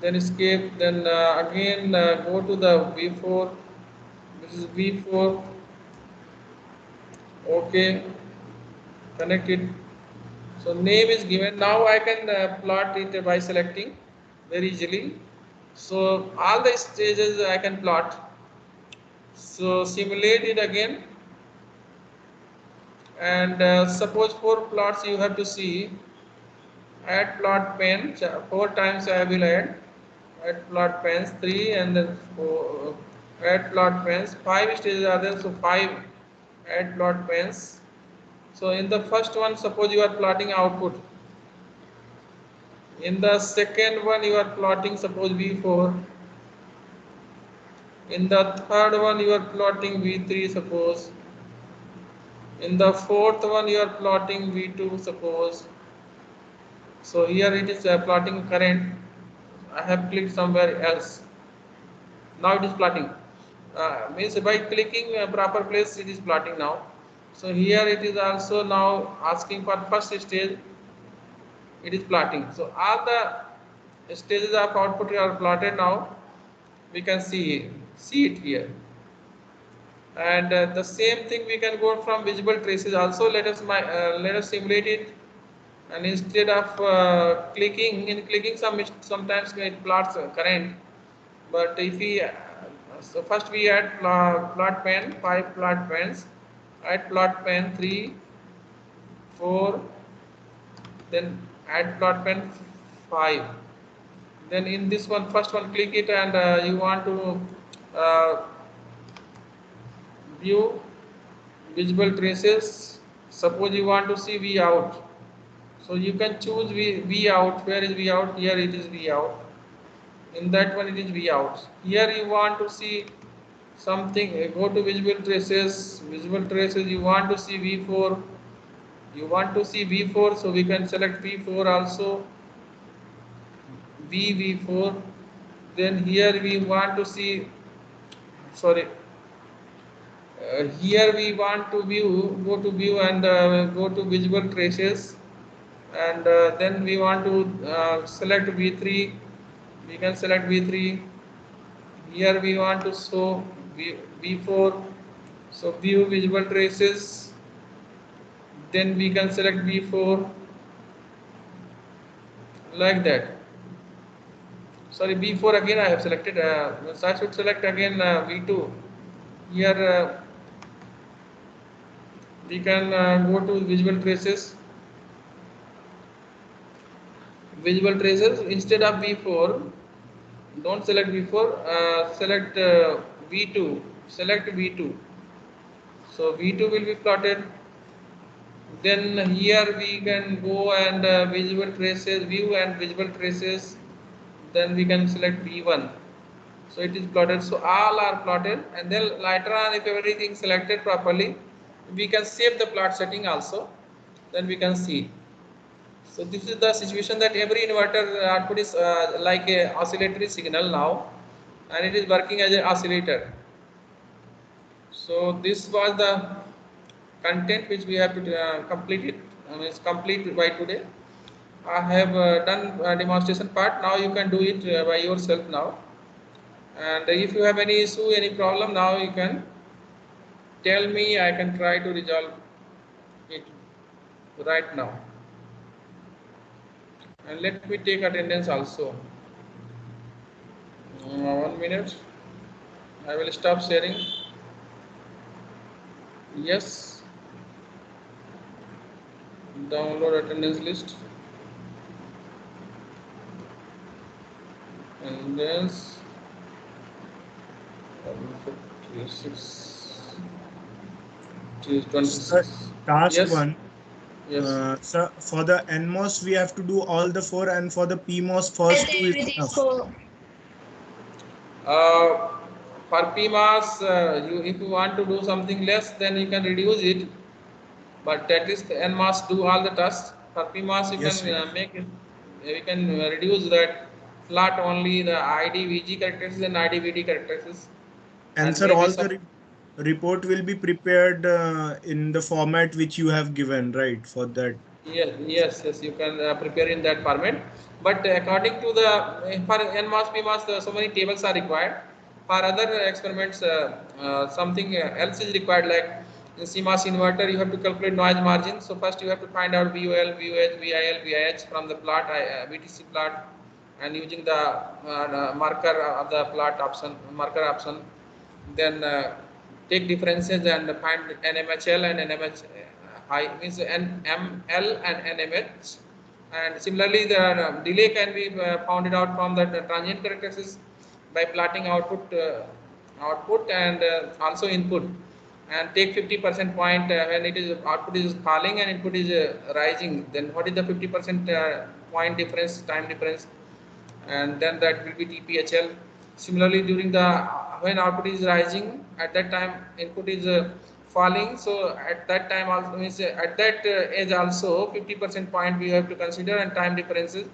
Then escape, then again go to the V4. This is V4. Okay, connect it. So name is given. Now I can plot it by selecting very easily. So all the stages I can plot. So simulate it again, and suppose 4 plots you have to see. Add plot pen 4 times I will add plot pens 3, and then 4, add plot pens 5 stages are there, so 5 add plot pens. So in the first one, suppose you are plotting output. In the second one you are plotting suppose V4. In the third one you are plotting V3 suppose. In the fourth one you are plotting V2 suppose. So here it is plotting current. I have clicked somewhere else. Now it is plotting. Means by clicking proper place it is plotting now. So here it is also now asking for first stage. It is plotting. So all the stages of output are plotted now. We can see it here. And the same thing we can go from visible traces also. Let us simulate it. And instead of clicking sometimes it plots current. But if we so first we add plot pen 5 plot pens, add plot pen 3, 4, then add plot pen 5. Then in this one, first one, click it, and you want to view visible traces. Suppose you want to see V out. So you can choose V out. Where is V out? Here it is V out. In that one it is V out. Here you want to see something, go to visible traces, you want to see V4, so we can select V4 also, V4. Then here we want to see, sorry, here we want to view, go to view and go to visible traces, and then we want to select V3, we can select V3. Here we want to show V4, so view visible traces, then we can select V4 like that. Sorry, V4 again I have selected, so I should select again V2. Here we can go to visible traces, instead of V4, don't select V4, select V2, select V2. So V2 will be plotted. Then here we can go and visual traces, view and visible traces, then we can select V1. So it is plotted, so all are plotted, and then later on if everything selected properly, we can save the plot setting also, then we can see. So this is the situation that every inverter output is like a oscillatory signal now, and it is working as an oscillator. So this was the content which we have to complete it, is complete by today. I have done demonstration part. Now you can do it by yourself now. And if you have any issue, any problem, now you can tell me. I can try to resolve it right now. And let me take attendance also. 1 minute. I will stop sharing. Yes. Download attendance list. And then 26. Task Yes. 1. Yes. So for the NMOS, we have to do all the 4, and for the PMOS, first 2 is enough. For PMOS, if you want to do something less, then you can reduce it. But at least NMOS do all the tasks. For PMOS, you can make it. We can reduce that flat only the IDVG characteristics and IDVD characteristics. And sir, all the report will be prepared in the format which you have given, right? For that. Yes. You can prepare in that format. But according to the for NMOS, PMOS, so many tables are required. For other experiments, something else is required. Like in CMOS inverter, you have to calculate noise margin. So first you have to find out VOL, VOH, VIL, VIH from the plot, VTC plot, and using the marker of the plot option, marker option. Then take differences and find NMHL and NMH high, means NML and NMH. And similarly, the delay can be found out from the transient characteristics by plotting output and also input, and take 50% point when it is output is falling and input is rising. Then what is the 50% point difference, time difference, and then that will be TPHL. Similarly, during the when output is rising, at that time input is falling. So at that time also means at that age also 50% point we have to consider, and time differences.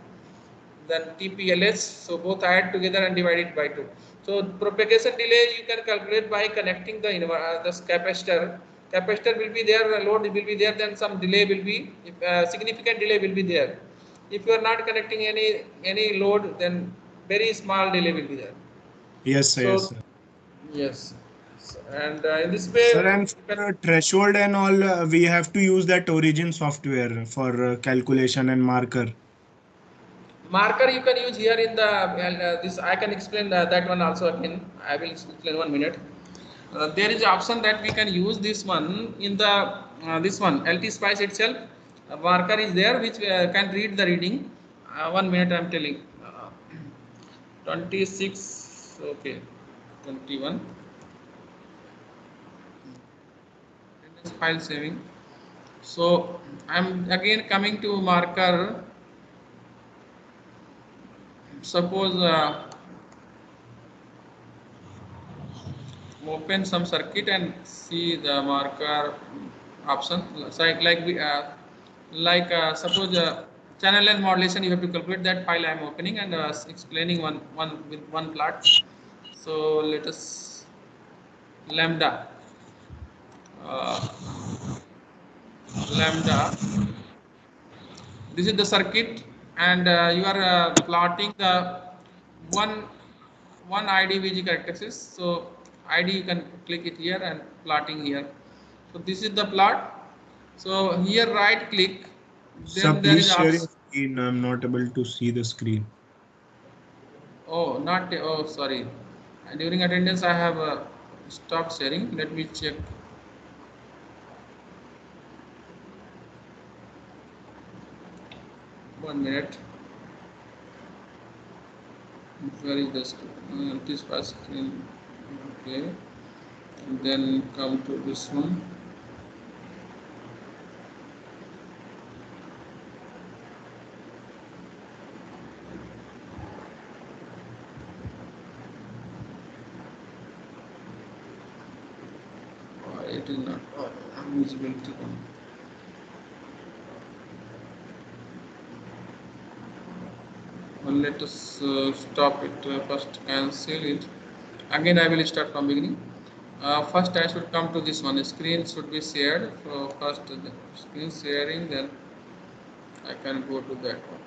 Then TPLH. So both add together and divide it by 2. So propagation delay you can calculate by connecting the capacitor. Capacitor will be there, load will be there, then some delay will be, significant delay will be there. If you are not connecting any load, then very small delay will be there. Yes, sir. So, yes. And in this way, sir, and for threshold and all, we have to use that origin software for calculation and marker. Marker you can use here in the this. I can explain that one also again. I will explain 1 minute. There is an option that we can use this one in the this one LT Spice itself. Marker is there which can read the reading. 1 minute I am telling. 26. Okay, 21. File saving. So I am again coming to marker. Suppose open some circuit and see the marker option. So like suppose channel length modulation, you have to calculate that file I am opening and explaining one plot. So let us lambda uh, lambda. This is the circuit, and you are plotting the one one IDVG characteristics. So ID you can click it here and plotting here. So this is the plot. So here right click, Sir, then there please is share your option. screen. I'm not able to see the screen. Oh, not oh sorry. During attendance I have stopped sharing. Let me check. One minute. Where is this? This first screen. Okay. And then come to this one. It is not visibility. Well, let us stop it. First cancel it. Again I will start from beginning. First I should come to this one. Screen should be shared. So first the screen sharing, then I can go to that one.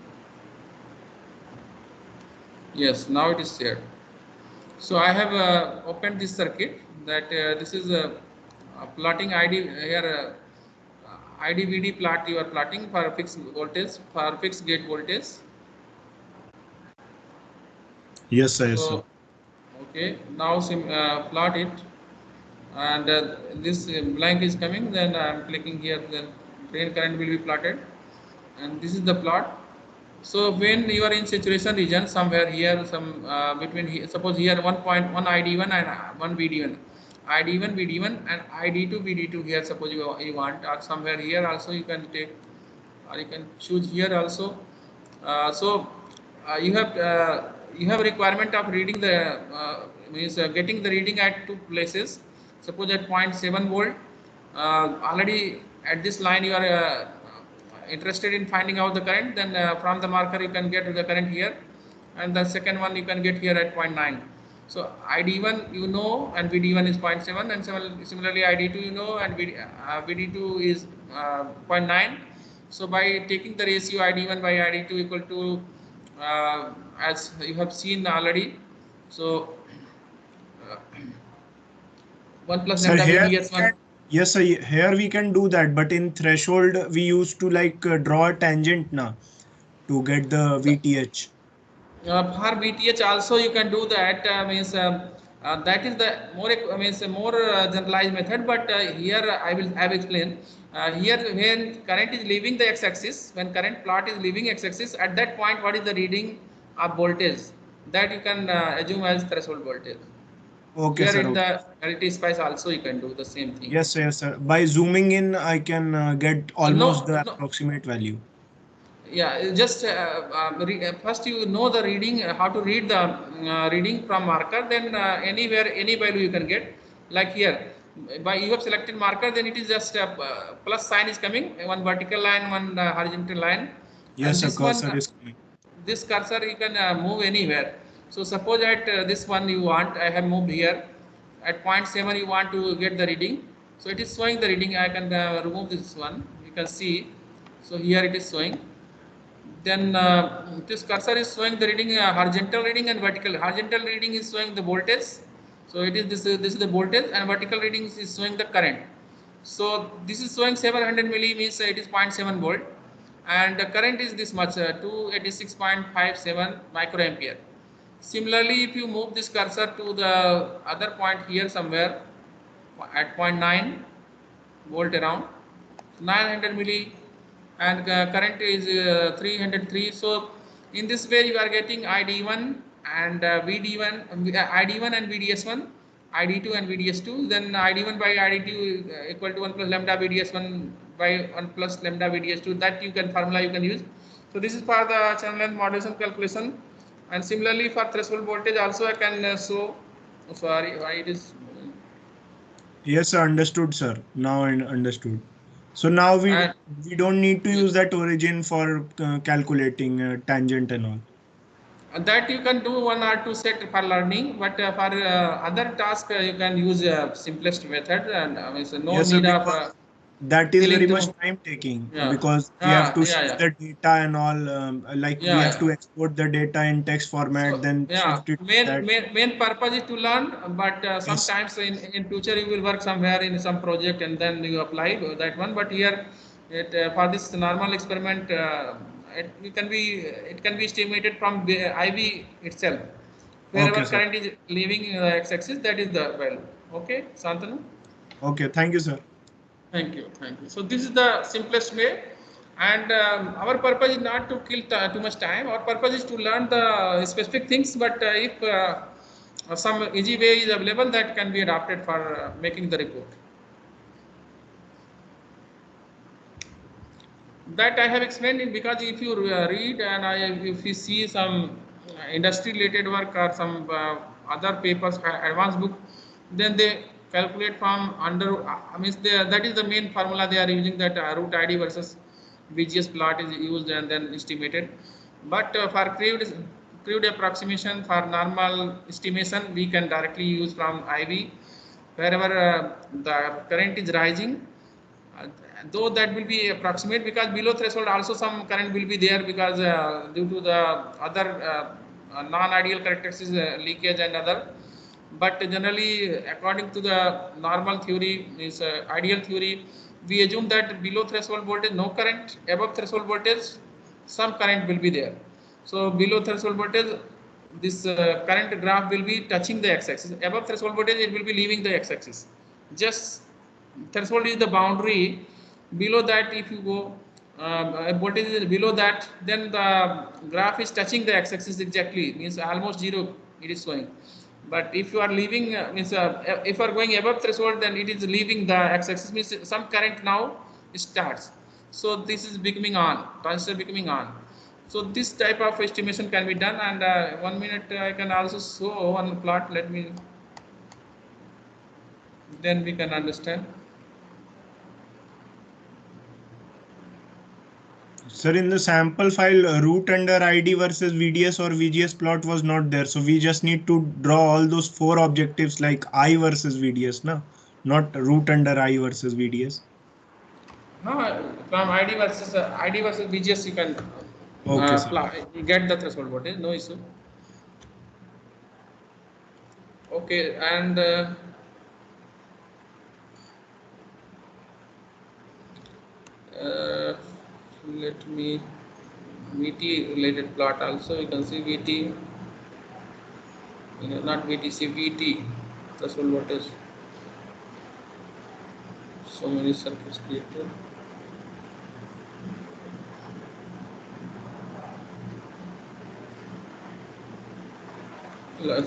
Yes, now it is shared. So I have opened this circuit. That this is a plotting ID here. IDVD plot you are plotting for fixed voltage, for fixed gate voltage. Yes, sir. Yes, sir. So okay, now plot it, and this blank is coming. Then I am clicking here. Then drain current will be plotted, and this is the plot. So when you are in saturation region, somewhere here, some between here, suppose here 1.1 ID1 and 1 VD1, ID1 VD1 and ID2 VD2 here. Suppose you want, or somewhere here also you can take, or you can choose here also. So you have requirement of reading the means getting the reading at two places. Suppose at 0.7 volt, already at this line you are interested in finding out the current. Then from the marker you can get the current here, and the second one you can get here at 0.9. So ID1 you know, and VD1 is 0.7, and similarly ID2 you know, and VD2 is 0.9. So by taking the ratio ID1 by ID2 equal to as you have seen already, so uh, 1 plus Sir, lambda here we VDS1. can, yes, sir. Here we can do that, but in threshold we used to like draw a tangent now to get the VTH. For VTH also you can do that. Means that is the more generalized method. But here I will explain. Here when current is leaving the x-axis, when current plot is leaving x-axis, at that point what is the reading of voltage? That you can assume as threshold voltage. Okay, Here sir. in Okay. the LT spice also you can do the same thing. Yes, sir. Yes, sir. By zooming in, I can get almost No, the no. approximate value. Yeah, just first you know the reading, how to read the reading from marker. Then anywhere any value you can get. Like here, by you have selected marker, then it is just plus sign is coming, one vertical line, one horizontal line, Yes, and sir. this one Cursor is coming. this cursor you can move anywhere. So suppose at this one you want, I have moved here at 0.7 you want to get the reading. So it is showing the reading. I can remove this one, you can see. So here it is showing. Then this cursor is showing the reading, horizontal reading and vertical. Horizontal reading is showing the voltage. So it is this is the voltage, and vertical reading is showing the current. So this is showing 700 milli, means it is 0.7 volt, and the current is this much, 286.57 microampere. Similarly, if you move this cursor to the other point here somewhere at zero point 0.9 volt around 900 milli, and current is 303. So in this way you are getting ID1 and VD1, ID1 and VDS1, ID2 and VDS2. Then ID1 by ID2 equal to 1 plus lambda VDS1 by 1 plus lambda VDS2. That you can formula you can use. So this is for the channel length modulation calculation. And similarly for threshold voltage also I can show. Oh, sorry, why it is Yes, sir. Understood, sir. Now I understood. So now And we don't need to use that origin for calculating tangent and all. that you can do one or two set for learning, but for other task you can use simplest method, and means no Yes, sir. need of Because that is very filling much through. time taking Yeah, because we have to yeah, shift yeah, the data and all. Like we yeah, have yeah. to export the data in text So format, then yeah, shift it to main that. main purpose is to learn, but Yes. sometimes in future you will work somewhere in some project and then you apply that one. But here, for this normal experiment, it can be estimated from IV itself. Wherever Okay, sir. current is leaving x-axis, that is the value. Okay, Santanu. Okay. Thank you, sir. Thank you, thank you. So this is the simplest way, and our purpose is not to kill too much time. Our purpose is to learn the specific things. But if some easy way is available, that can be adapted for making the report. That I have explained it because if you read and if you see some industry related work or some other papers, advanced book, then they calculate from under, means that is the main formula they are using, that root ID versus VGS plot is used and then estimated. But for crude approximation, for normal estimation, we can directly use from IV. Wherever the current is rising, uh, though that will be approximate, because below threshold also some current will be there, because due to the other non-ideal characteristics, leakage and other. But generally, according to the normal theory, is ideal theory, we assume that below threshold voltage no current, above threshold voltage some current will be there. So below threshold voltage, this current graph will be touching the x-axis. Above threshold voltage, it will be leaving the x-axis. Just threshold is the boundary. Below that, if you go voltage is below that, then the graph is touching the x-axis exactly, means almost zero it is showing. But if you are leaving, means if you are going above threshold, then it is leaving the x-axis, means some current now starts. So this is becoming on, transistor becoming on. So this type of estimation can be done, and 1 minute I can also show one plot. Let me, then we can understand. Sir, in the sample file, root under ID versus VDS or VGS plot was not there. So we just need to draw all those four objectives like I versus VDS, na? Not root under I versus VDS. No, from ID versus VGS, you can Okay, sir. get the threshold voltage, no issue. Okay, and uh, let me VT related plot also. You can see VT, not VTC, VT threshold voltage. So many circuits created.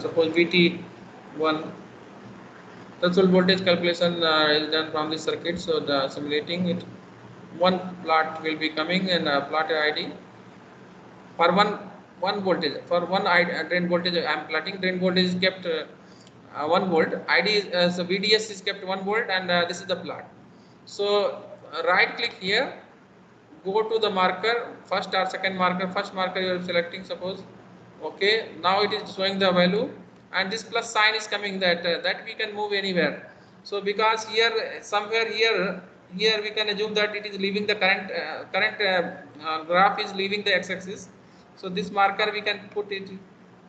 Suppose VT1 threshold voltage calculation is done from this circuit. So the simulating it, one plot will be coming, and plot ID for one voltage, for one drain voltage I am plotting. Drain voltage is kept 1 volt. ID is, so VDS is kept 1 volt, and this is the plot. So right click here, go to the marker, first or second marker. First marker you are selecting, suppose. Okay, now it is showing the value, and this plus sign is coming, that we can move anywhere. So because here somewhere here we can assume that it is leaving the current graph is leaving the x-axis. So this marker we can put it,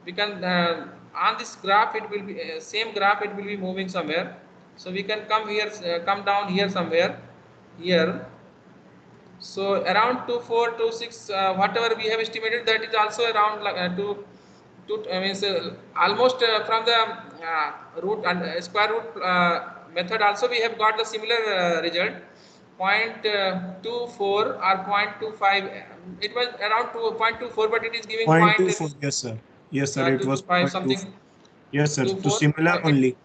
we can on this graph it will be same graph, it will be moving somewhere. So we can come here, come down here somewhere here. So around 2426, whatever we have estimated, that is also around like means almost from the root and square root method also we have got the similar result, 0.24 or 0.25. It was around 2.24, but it is giving 0.24. Yes, sir. Yes, sir. It was 0.25 0.24. something, Yes, sir. To 24. similar only.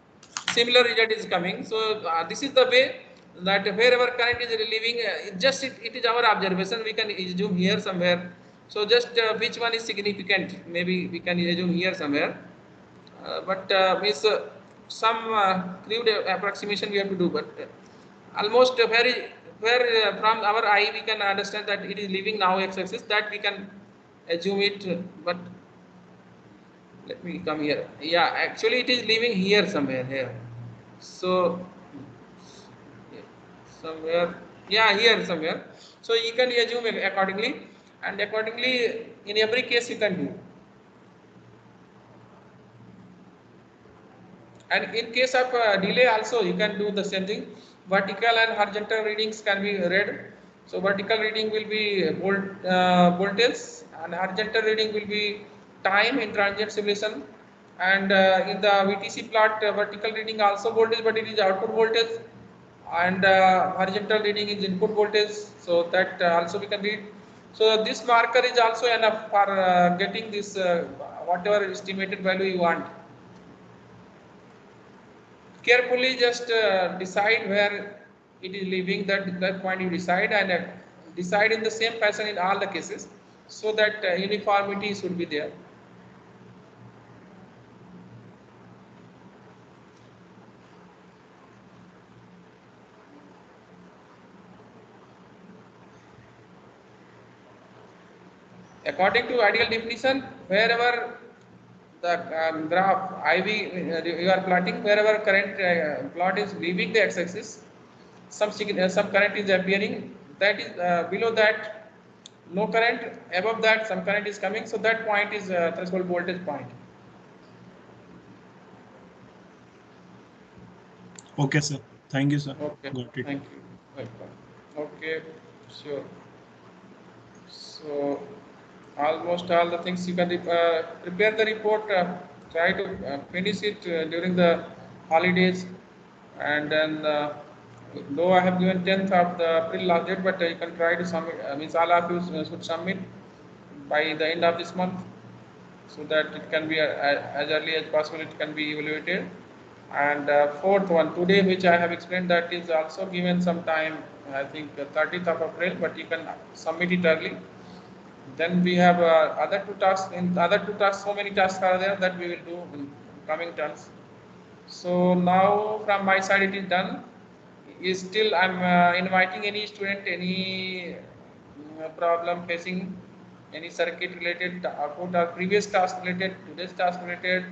Similar result is coming. So this is the way, that wherever current is leaving, just it is our observation, we can assume here somewhere. So just which one is significant, maybe we can assume here somewhere. But means some crude approximation we have to do, but almost where from our eye we can understand that it is leaving now x-axis, that we can assume it, but let me come here. Yeah, actually it is leaving here somewhere here. So somewhere, yeah, here somewhere. So you can assume accordingly, and accordingly in every case you can do. And in case of delay also you can do the same thing. Vertical and horizontal readings can be read. So vertical reading will be voltage, and horizontal reading will be time in transient simulation. And in the VTC plot, vertical reading also voltage, but it is output voltage, and horizontal reading is input voltage. So that also we can read. So this marker is also enough for getting this whatever estimated value you want. Carefully just decide where it is leaving, that point you decide, and decide in the same fashion in all the cases, so that uniformity should be there. According to ideal definition, wherever the graph IV you are plotting, wherever current plot is leaving the x-axis, some current is appearing, that is below that no current, above that some current is coming, so that point is threshold voltage point. Okay, sir. Thank you, sir. Okay, Got it. thank you. Welcome. Okay, sure. So almost all the things you can prepare the report, try to finish it during the holidays, and then though I have given 10th of the April last date, but you can try to submit, means all of you should submit by the end of this month, so that it can be as early as possible it can be evaluated. And fourth one today, which I have explained, that is also given some time, I think 30th of April, but you can submit it early. Then we have other two tasks. In other two tasks, so many tasks are there that we will do in coming turns. So now from my side it is done. Is still I'm inviting any student, any problem facing, any circuit related output or previous task related, today's task related,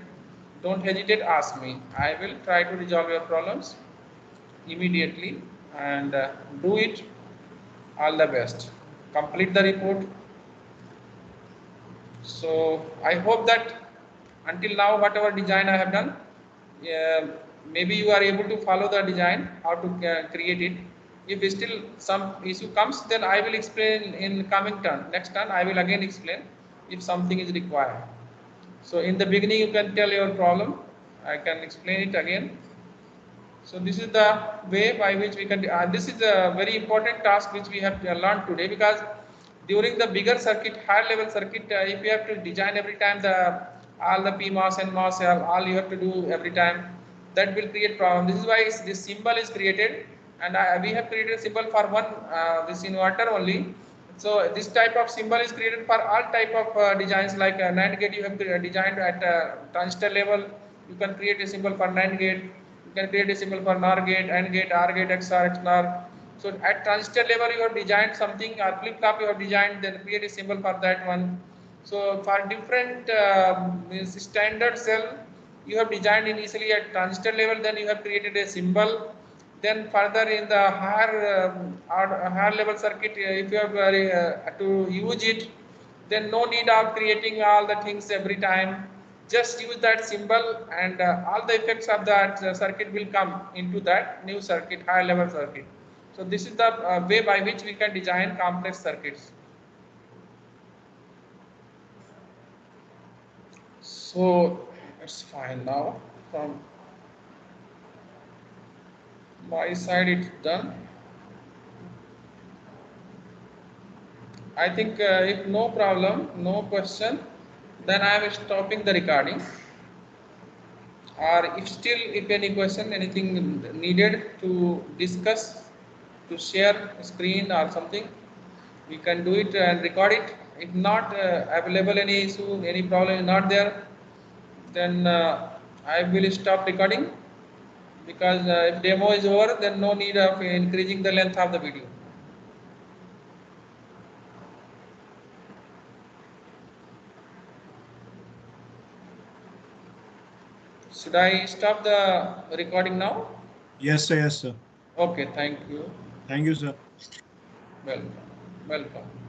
don't hesitate, ask me. I will try to resolve your problems immediately, and do it. All the best. Complete the report. So I hope that until now whatever design I have done, maybe you are able to follow the design, how to create it. If still some issue comes, then I will explain in coming turn. Next turn I will again explain if something is required. So in the beginning you can tell your problem, I can explain it again. So this is the way by which we can, this is a very important task which we have learned today, because during the bigger circuit, higher level circuit, if you have to design every time all the PMOS and MOS, all you have to do every time, that will create problem. This is why this symbol is created, and we have created a symbol for one this inverter only. So this type of symbol is created for all type of designs, like NAND gate you have designed at transistor level. You can create a symbol for NAND gate. You can create a symbol for NOR gate, AND gate, OR gate, XOR, XNOR. So at transistor level you have designed something, or flip-flop you have designed, then create a symbol for that one. So for different standard cell you have designed initially at transistor level, then you have created a symbol. Then further in the higher level circuit, if you have to use it, then no need of creating all the things every time. Just use that symbol, and all the effects of that circuit will come into that new circuit, higher level circuit. So this is the way by which we can design complex circuits. So it's fine now. From my side it's done. I think if no problem, no question, then I am stopping the recording. Or if any question, anything needed to discuss, to share screen or something, we can do it and record it. If not available, any issue, any problem is not there, then I will stop recording because if demo is over, then no need of increasing the length of the video. Should I stop the recording now? Yes, sir. Yes, sir. Okay, thank you. Thank you, sir. Welcome. Welcome.